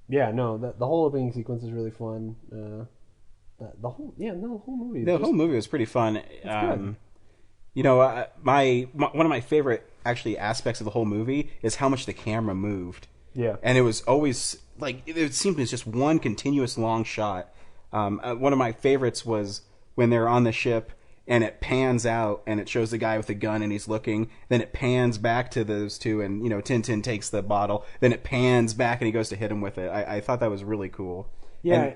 S3: The whole opening sequence is really fun. The whole movie.
S2: The whole movie was pretty fun.
S3: It's good.
S2: One of my favorite actually aspects of the whole movie is how much the camera moved.
S3: Yeah,
S2: and it was always like it seemed it's just one continuous long shot. One of my favorites was when they're on the ship and it pans out and it shows the guy with the gun and he's looking. Then it pans back to those two and Tintin takes the bottle. Then it pans back and he goes to hit him with it. I thought that was really cool.
S3: Yeah,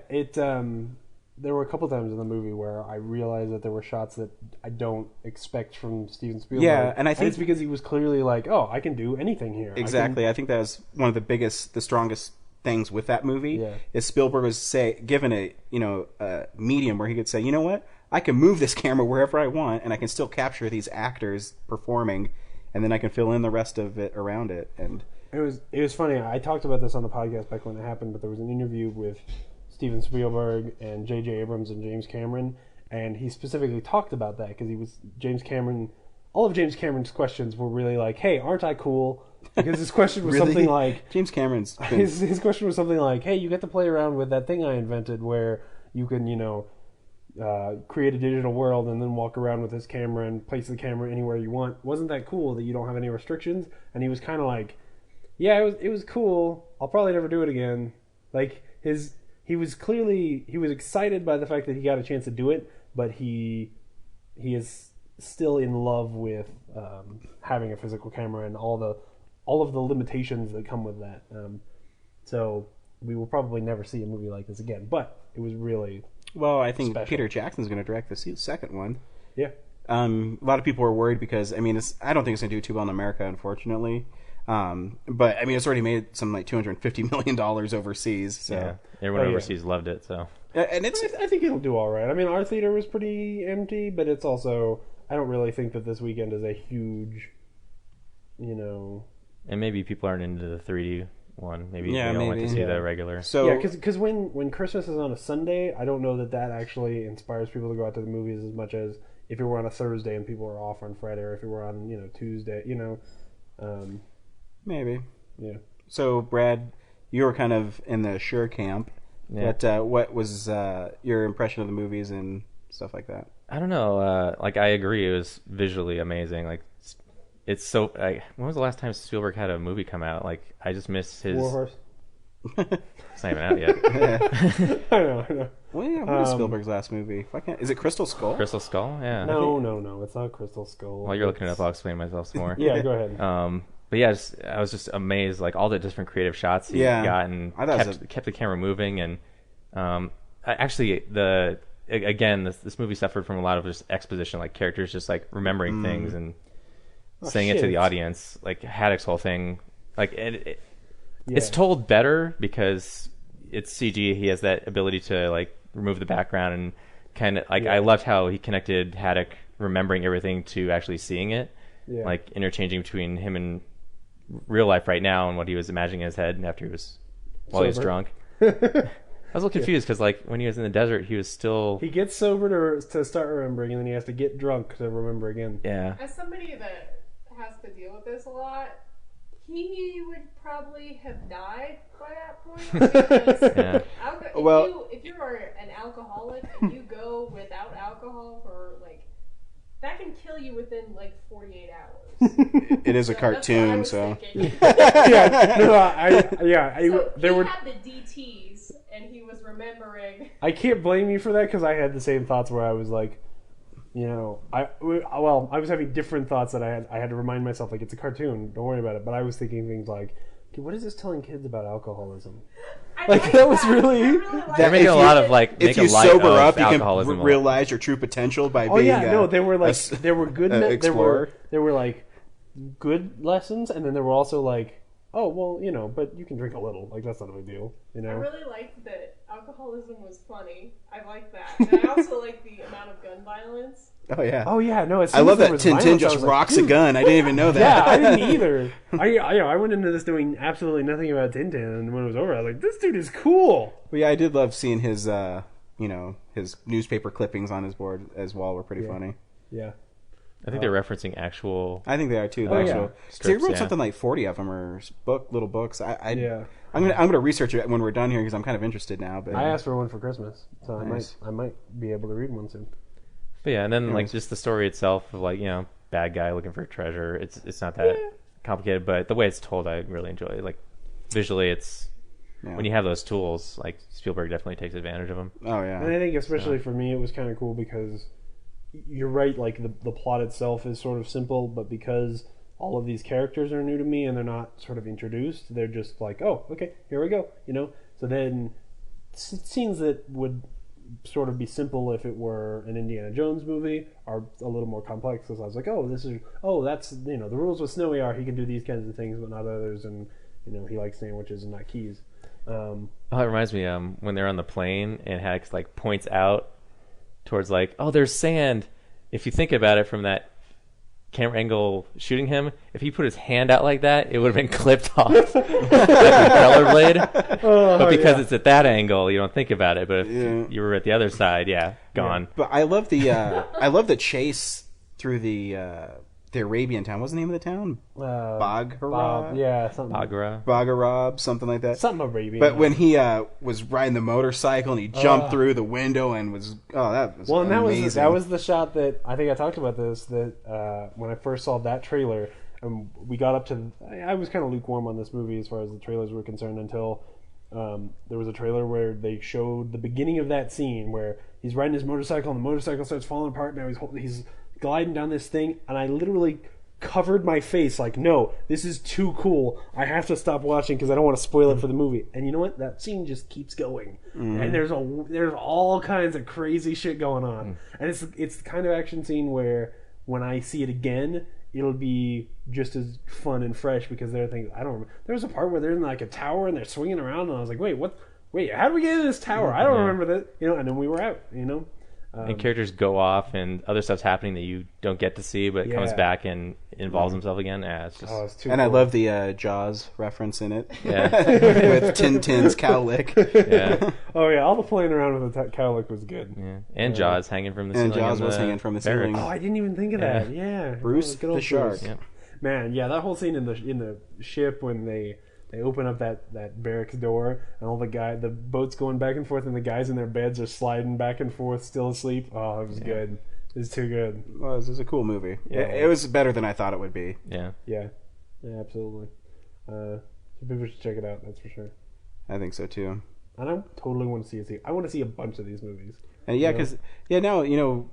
S3: there were a couple times in the movie where I realized that there were shots that I don't expect from Steven Spielberg.
S2: Yeah, and I think
S3: it's because he was clearly like, "Oh, I can do anything here."
S2: Exactly. I think that was one of the strongest things with that movie.
S3: Yeah.
S2: Is Spielberg was given a medium where he could say, you know what, I can move this camera wherever I want, and I can still capture these actors performing, and then I can fill in the rest of it around it. And
S3: it was funny. I talked about this on the podcast back when it happened, but there was an interview with Steven Spielberg and J.J. Abrams and James Cameron, and he specifically talked about that because all of James Cameron's questions were really like, "Hey, aren't I cool?" Because his question was something like
S2: James Cameron's
S3: his question was something like, "Hey, you get to play around with that thing I invented where you can create a digital world and then walk around with this camera and place the camera anywhere you want. Wasn't that cool that you don't have any restrictions?" And he was kind of like, "Yeah, it was cool. I'll probably never do it again." Like he was excited by the fact that he got a chance to do it, but he is still in love with having a physical camera and all of the limitations that come with that. So we will probably never see a movie like this again. But it was really
S2: I think
S3: special.
S2: Peter Jackson's going to direct the second one.
S3: Yeah.
S2: A lot of people are worried because I don't think it's going to do too well in America, unfortunately. But it's already made some like $250 million overseas. So.
S1: Yeah, everyone overseas loved it. So,
S2: and
S3: I think it'll do all right. I mean, our theater was pretty empty, but it's also I don't really think that this weekend is a huge,
S1: And maybe people aren't into the 3D one. Maybe they don't like to see the regular.
S3: So because when Christmas is on a Sunday, I don't know that actually inspires people to go out to the movies as much as if it were on a Thursday and people are off on Friday, or if it were on Tuesday.
S2: Maybe.
S3: Yeah.
S2: So, Brad, you were kind of in the sure camp.
S1: Yeah.
S2: But what was your impression of the movies and stuff like that?
S1: I don't know. I agree. It was visually amazing. Like, it's so. When was the last time Spielberg had a movie come out? Like, I just miss his.
S3: Warhorse.
S1: It's not even out yet.
S3: I know.
S2: Well, yeah. What is Spielberg's last movie? Is it Crystal Skull?
S1: Crystal Skull. Yeah.
S3: No. It's not Crystal Skull.
S1: While you're looking it up, I'll explain myself some more.
S3: Yeah, go ahead.
S1: But yeah, I was just amazed, like all the different creative shots he got, and kept the camera moving. And actually, the again, this movie suffered from a lot of just exposition, like characters just like remembering things and saying it to the audience. Like Haddock's whole thing, like it's told better because it's CG. He has that ability to like remove the background and kind of like I loved how he connected Haddock remembering everything to actually seeing it, like interchanging between him and real life right now and what he was imagining in his head after he was he was drunk. I was a little confused because like when he was in the desert, he was still
S3: he gets sober to start remembering, and then he has to get drunk to remember again.
S1: Yeah.
S4: As somebody that has to deal with this a lot, he would probably have died by that point. Because if you are an alcoholic and you go without alcohol for like, that can kill you within like 48 hours.
S2: It is a cartoon, so.
S4: He had the DTs and he was remembering.
S3: I can't blame you for that because I had the same thoughts where I was like, you know, I was having different thoughts that I had to remind myself like it's a cartoon, don't worry about it. But I was thinking things like, okay, what is this telling kids about alcoholism? That was really.
S1: They're making a lot of like
S2: if you sober up, you can realize your true potential by being.
S3: They were like there were good there were like good lessons, and then there were also like, oh well, you know, but you can drink a little, like that's not a big deal, you know.
S4: I really liked that alcoholism was funny. I like that, and I also like the amount of gun violence.
S2: Oh yeah.
S3: Oh yeah. No,
S2: I love that Tintin just rocks a gun. I didn't even know that.
S3: Yeah, I didn't either. I went into this knowing absolutely nothing about Tintin, and when it was over, I was like, "This dude is cool."
S2: Well, yeah, I did love seeing his, his newspaper clippings on his board as well. Were pretty funny.
S3: Yeah.
S1: I think they're referencing actual.
S2: I think they are too. Strips, he wrote something like 40 of them, or little books. I'm gonna research it when we're done here because I'm kind of interested now. But
S3: I asked for one for Christmas, so I might be able to read one soon.
S1: But yeah, and then like just the story itself of like bad guy looking for treasure. It's not that complicated, but the way it's told, I really enjoy. Like visually, it's when you have those tools, like Spielberg definitely takes advantage of them.
S2: Oh yeah,
S3: and I think especially for me, it was kind of cool because. You're right, like the plot itself is sort of simple, but because all of these characters are new to me and they're not sort of introduced, they're just like, oh, okay, here we go, you know? So then scenes that would sort of be simple if it were an Indiana Jones movie are a little more complex, because I was like, that's, the rules with Snowy are he can do these kinds of things, but not others, and, he likes sandwiches and not keys.
S1: It reminds me, when they're on the plane and Hax like points out towards like, oh, there's sand. If you think about it from that camera angle shooting him, if he put his hand out like that, it would have been clipped off like a propeller blade. But because it's at that angle, you don't think about it. But if you were at the other side, gone.
S2: But I love the chase through the Arabian town. What's the name of the town? Bagheera?
S3: Something.
S2: Bagheera, something like that.
S3: Something Arabian.
S2: But when he was riding the motorcycle and he jumped through the window and that was amazing.
S3: That was the shot that I think I talked about this. That when I first saw that trailer, we got up to. I was kind of lukewarm on this movie as far as the trailers were concerned until there was a trailer where they showed the beginning of that scene where he's riding his motorcycle and the motorcycle starts falling apart. Now he's gliding down this thing, and I literally covered my face like, no, this is too cool. I have to stop watching because I don't want to spoil it for the movie. And you know what? That scene just keeps going, and there's all kinds of crazy shit going on, and it's the kind of action scene where when I see it again, it'll be just as fun and fresh because there are things I don't remember. There was a part where they're in like a tower and they're swinging around, and I was like, wait, how do we get in this tower? I don't remember that, and then we were out,
S1: and characters go off and other stuff's happening that you don't get to see, but comes back and involves himself again. It's just
S2: it's too cool. I love the Jaws reference in it. With Tintin's cowlick.
S3: Oh yeah, all the playing around with the cowlick was good.
S1: And Jaws hanging from the ceiling.
S2: And Jaws was hanging from the ceiling.
S3: Oh, I didn't even think of that. Yeah,
S2: Bruce the shark.
S3: Bruce. Man, that whole scene in the ship when they open up that barracks door and all the boat's going back and forth and the guys in their beds are sliding back and forth still asleep. Oh, it was good. It was too good.
S2: It was a cool movie. It was better than I thought it would be.
S3: Yeah, absolutely. So people should check it out, that's for sure.
S2: I think so too.
S3: I don't totally want to see I want to see a bunch of these movies.
S2: And because now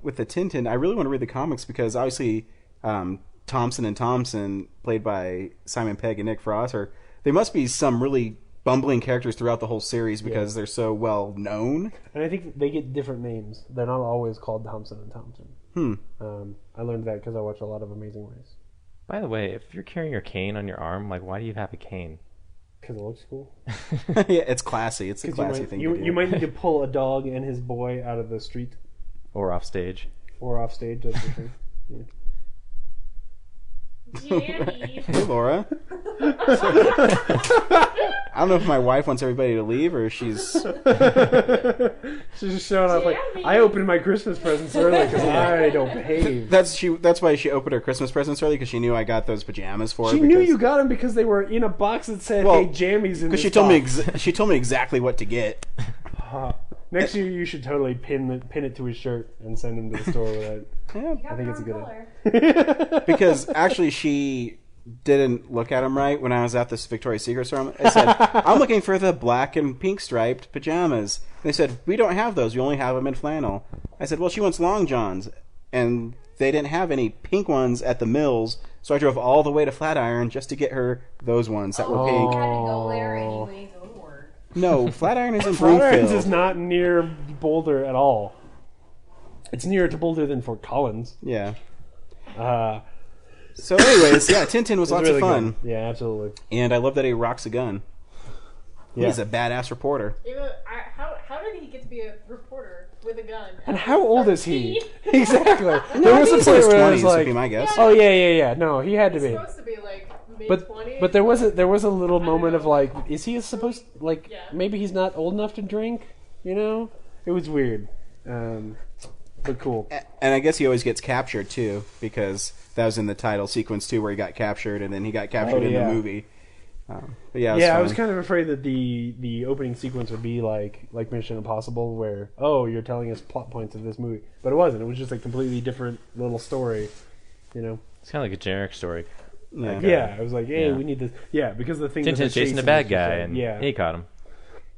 S2: with the Tintin, I really want to read the comics because obviously Thompson and Thompson, played by Simon Pegg and Nick Frost, they must be some really bumbling characters throughout the whole series because they're so well known.
S3: And I think they get different names. They're not always called Thompson and Thompson. I learned that because I watched a lot of Amazing Race.
S1: By the way, if you're carrying your cane on your arm, like, why do you have a cane?
S3: Because it looks cool.
S2: Yeah, it's classy. It's a classy thing to do.
S3: You might need to pull a dog and his boy out of the street.
S1: Or off stage.
S3: That's the thing. Yeah.
S4: Jammy.
S2: Hey, Laura. I don't know if my wife wants everybody to leave or she's...
S3: She's just showing up like, I opened my Christmas presents early because I don't behave.
S2: That's why she opened her Christmas presents early, because she knew I got those pajamas for her.
S3: She knew you got them because they were in a box that said, hey, Jammies in this
S2: Because she told me exactly what to get.
S3: Next year, you should totally pin it to his shirt and send him to the store with it.
S2: Yeah,
S3: I think it's a good idea.
S2: Because actually, she didn't look at them right when I was at this Victoria's Secret store. I said, I'm looking for the black and pink striped pajamas. And they said, we don't have those. We only have them in flannel. I said, well, she wants long johns. And they didn't have any pink ones at the mills, so I drove all the way to Flatiron just to get her those ones that were pink.
S4: You had to go there anyway.
S2: No, Flatiron is in
S3: Flatiron
S2: Broomfield.
S3: is not near Boulder at all. It's nearer to Boulder than Fort Collins.
S2: Yeah. So anyways, yeah, Tintin was lots
S3: really
S2: of fun.
S3: good. Yeah, absolutely.
S2: And I love that he rocks a gun.
S3: Yeah.
S2: He's a badass reporter.
S4: How did he get to be a reporter with a gun?
S3: And how old is he? Exactly.
S2: No,
S3: There
S2: I
S3: was
S2: think
S3: a
S2: he's in his
S3: point where I was
S2: 20s,
S3: like,
S2: would be my guess.
S3: oh yeah. No, he had to
S4: He's
S3: be.
S4: supposed to be like mid-20s.
S3: But there was a little moment of like, is he supposed maybe he's not old enough to drink? You know, it was weird, but cool.
S2: And I guess he always gets captured too, because that was in the title sequence too, where he got captured, and then he got captured in the movie. But yeah,
S3: I was kind of afraid that the opening sequence would be like Mission Impossible, where you're telling us plot points of this movie, but it wasn't. It was just a completely different little story. You know,
S1: it's kind of like a generic story.
S3: Yeah, I was like, hey, we need this. Yeah, because the thing
S1: Tintin's chasing a bad guy, and he caught him.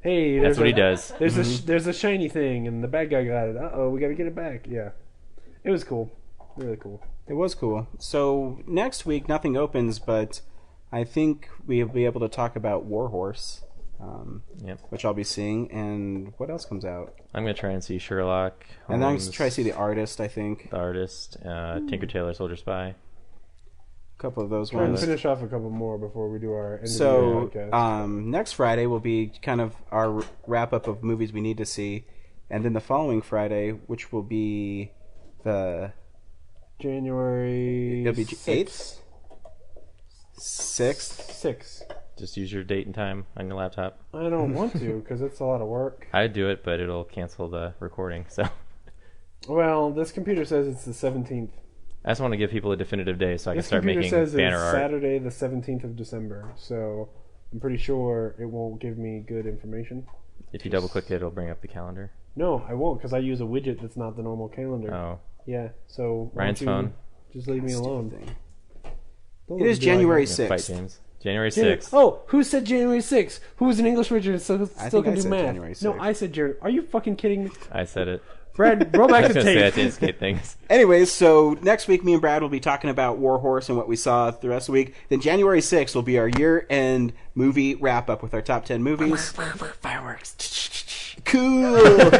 S3: Hey,
S1: that's what he does.
S3: There's a shiny thing, and the bad guy got it. We got to get it back. Yeah, it was cool, really cool.
S2: It was cool. So next week, nothing opens, but I think we'll be able to talk about Warhorse, which I'll be seeing, and what else comes out?
S1: I'm going to try and see Sherlock Holmes,
S2: and then I'm going to try to see The Artist, I think.
S1: The Artist, Tinker Tailor Soldier Spy.
S2: A couple of those
S3: Try
S2: ones.
S3: and finish off a couple more before we do our end
S2: so,
S3: of the year podcast.
S2: Next Friday will be kind of our wrap-up of movies we need to see, and then the following Friday, which will be the...
S3: January...
S2: It'll be 8th? 6th?
S1: Just use your date and time on your laptop.
S3: I don't want to, because it's a lot of work.
S1: I'd do it, but it'll cancel the recording, so...
S3: Well, this computer says it's the 17th.
S1: I just want to give people a definitive day so I can
S3: This
S1: start
S3: computer
S1: making
S3: says
S1: banner
S3: it's
S1: art.
S3: Saturday the 17th of December, so I'm pretty sure it won't give me good information.
S1: If you double-click it, it'll bring up the calendar.
S3: No, I won't, because I use a widget that's not the normal calendar.
S1: Oh.
S3: Yeah, so...
S1: Ryan's phone.
S3: Just leave me alone.
S2: It is January 6th.
S1: Fight James. January 6th.
S3: Oh, who said January 6th? Who was an English major and still can do
S2: said
S3: math?
S2: January 6th.
S3: No, I said January. Are you fucking kidding me?
S1: I said it.
S3: Brad, roll back the
S1: I
S3: tape.
S1: to instigate things.
S2: Anyways, so next week, me and Brad will be talking about Warhorse and what we saw the rest of the week. Then January 6th will be our year-end movie wrap-up with our top 10 movies.
S8: Fireworks.
S2: Cool.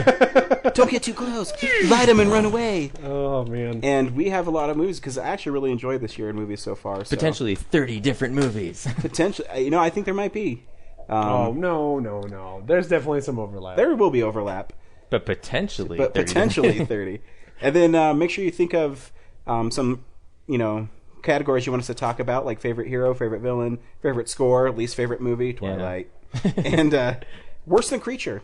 S2: Don't get too close. Light them and run away.
S3: Oh, man.
S2: And we have a lot of movies because I actually really enjoyed this year in movies so far. So.
S1: Potentially 30 different movies.
S2: Potentially. I think there might be.
S3: No. There's definitely some overlap.
S2: There will be overlap.
S1: But potentially
S2: 30. And then make sure you think of some, categories you want us to talk about, like favorite hero, favorite villain, favorite score, least favorite movie, Twilight, and worse than Creature.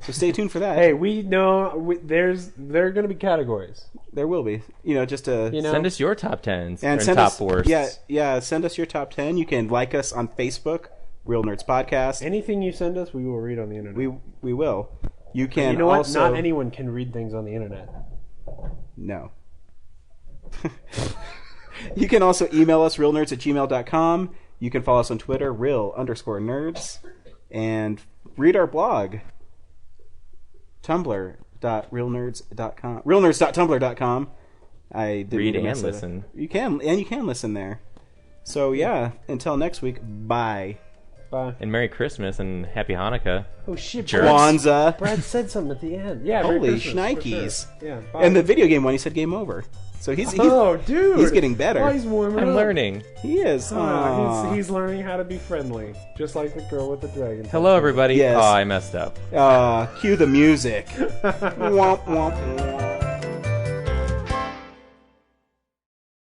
S2: So stay tuned for that.
S3: Hey, we know there are going to be categories.
S2: There will be. Just to
S1: send us your top 10s
S2: and
S1: send top worst.
S2: Yeah. Send us your top 10. You can like us on Facebook, Real Nerds Podcast.
S3: Anything you send us, we will read on the internet.
S2: We will. You can.
S3: You know
S2: also...
S3: what? Not anyone can read things on the internet.
S2: No. You can also email us, realnerds@gmail.com. You can follow us on Twitter, real_nerds. And read our blog, tumblr.realnerds.com. realnerds.tumblr.com. I didn't
S1: read and
S2: mess
S1: listen.
S2: You can listen there. So yeah, until next week, bye.
S3: Bye.
S1: And Merry Christmas and Happy Hanukkah.
S3: Oh shit,
S1: Jerks.
S2: Kwanzaa.
S3: Brad said something at the end. Yeah, Merry
S2: Holy
S3: Christmas, for
S2: shnikes.
S3: sure. Yeah, bye.
S2: And the video game one, he said game over. So he's
S3: dude,
S2: he's getting better.
S3: Oh, he's warming
S1: I'm
S3: up.
S1: learning.
S2: He is.
S3: He's learning how to be friendly, just like the girl with the dragon.
S1: Hello, everybody.
S2: Yes.
S1: Oh, I messed up.
S2: Cue the music. Womp womp.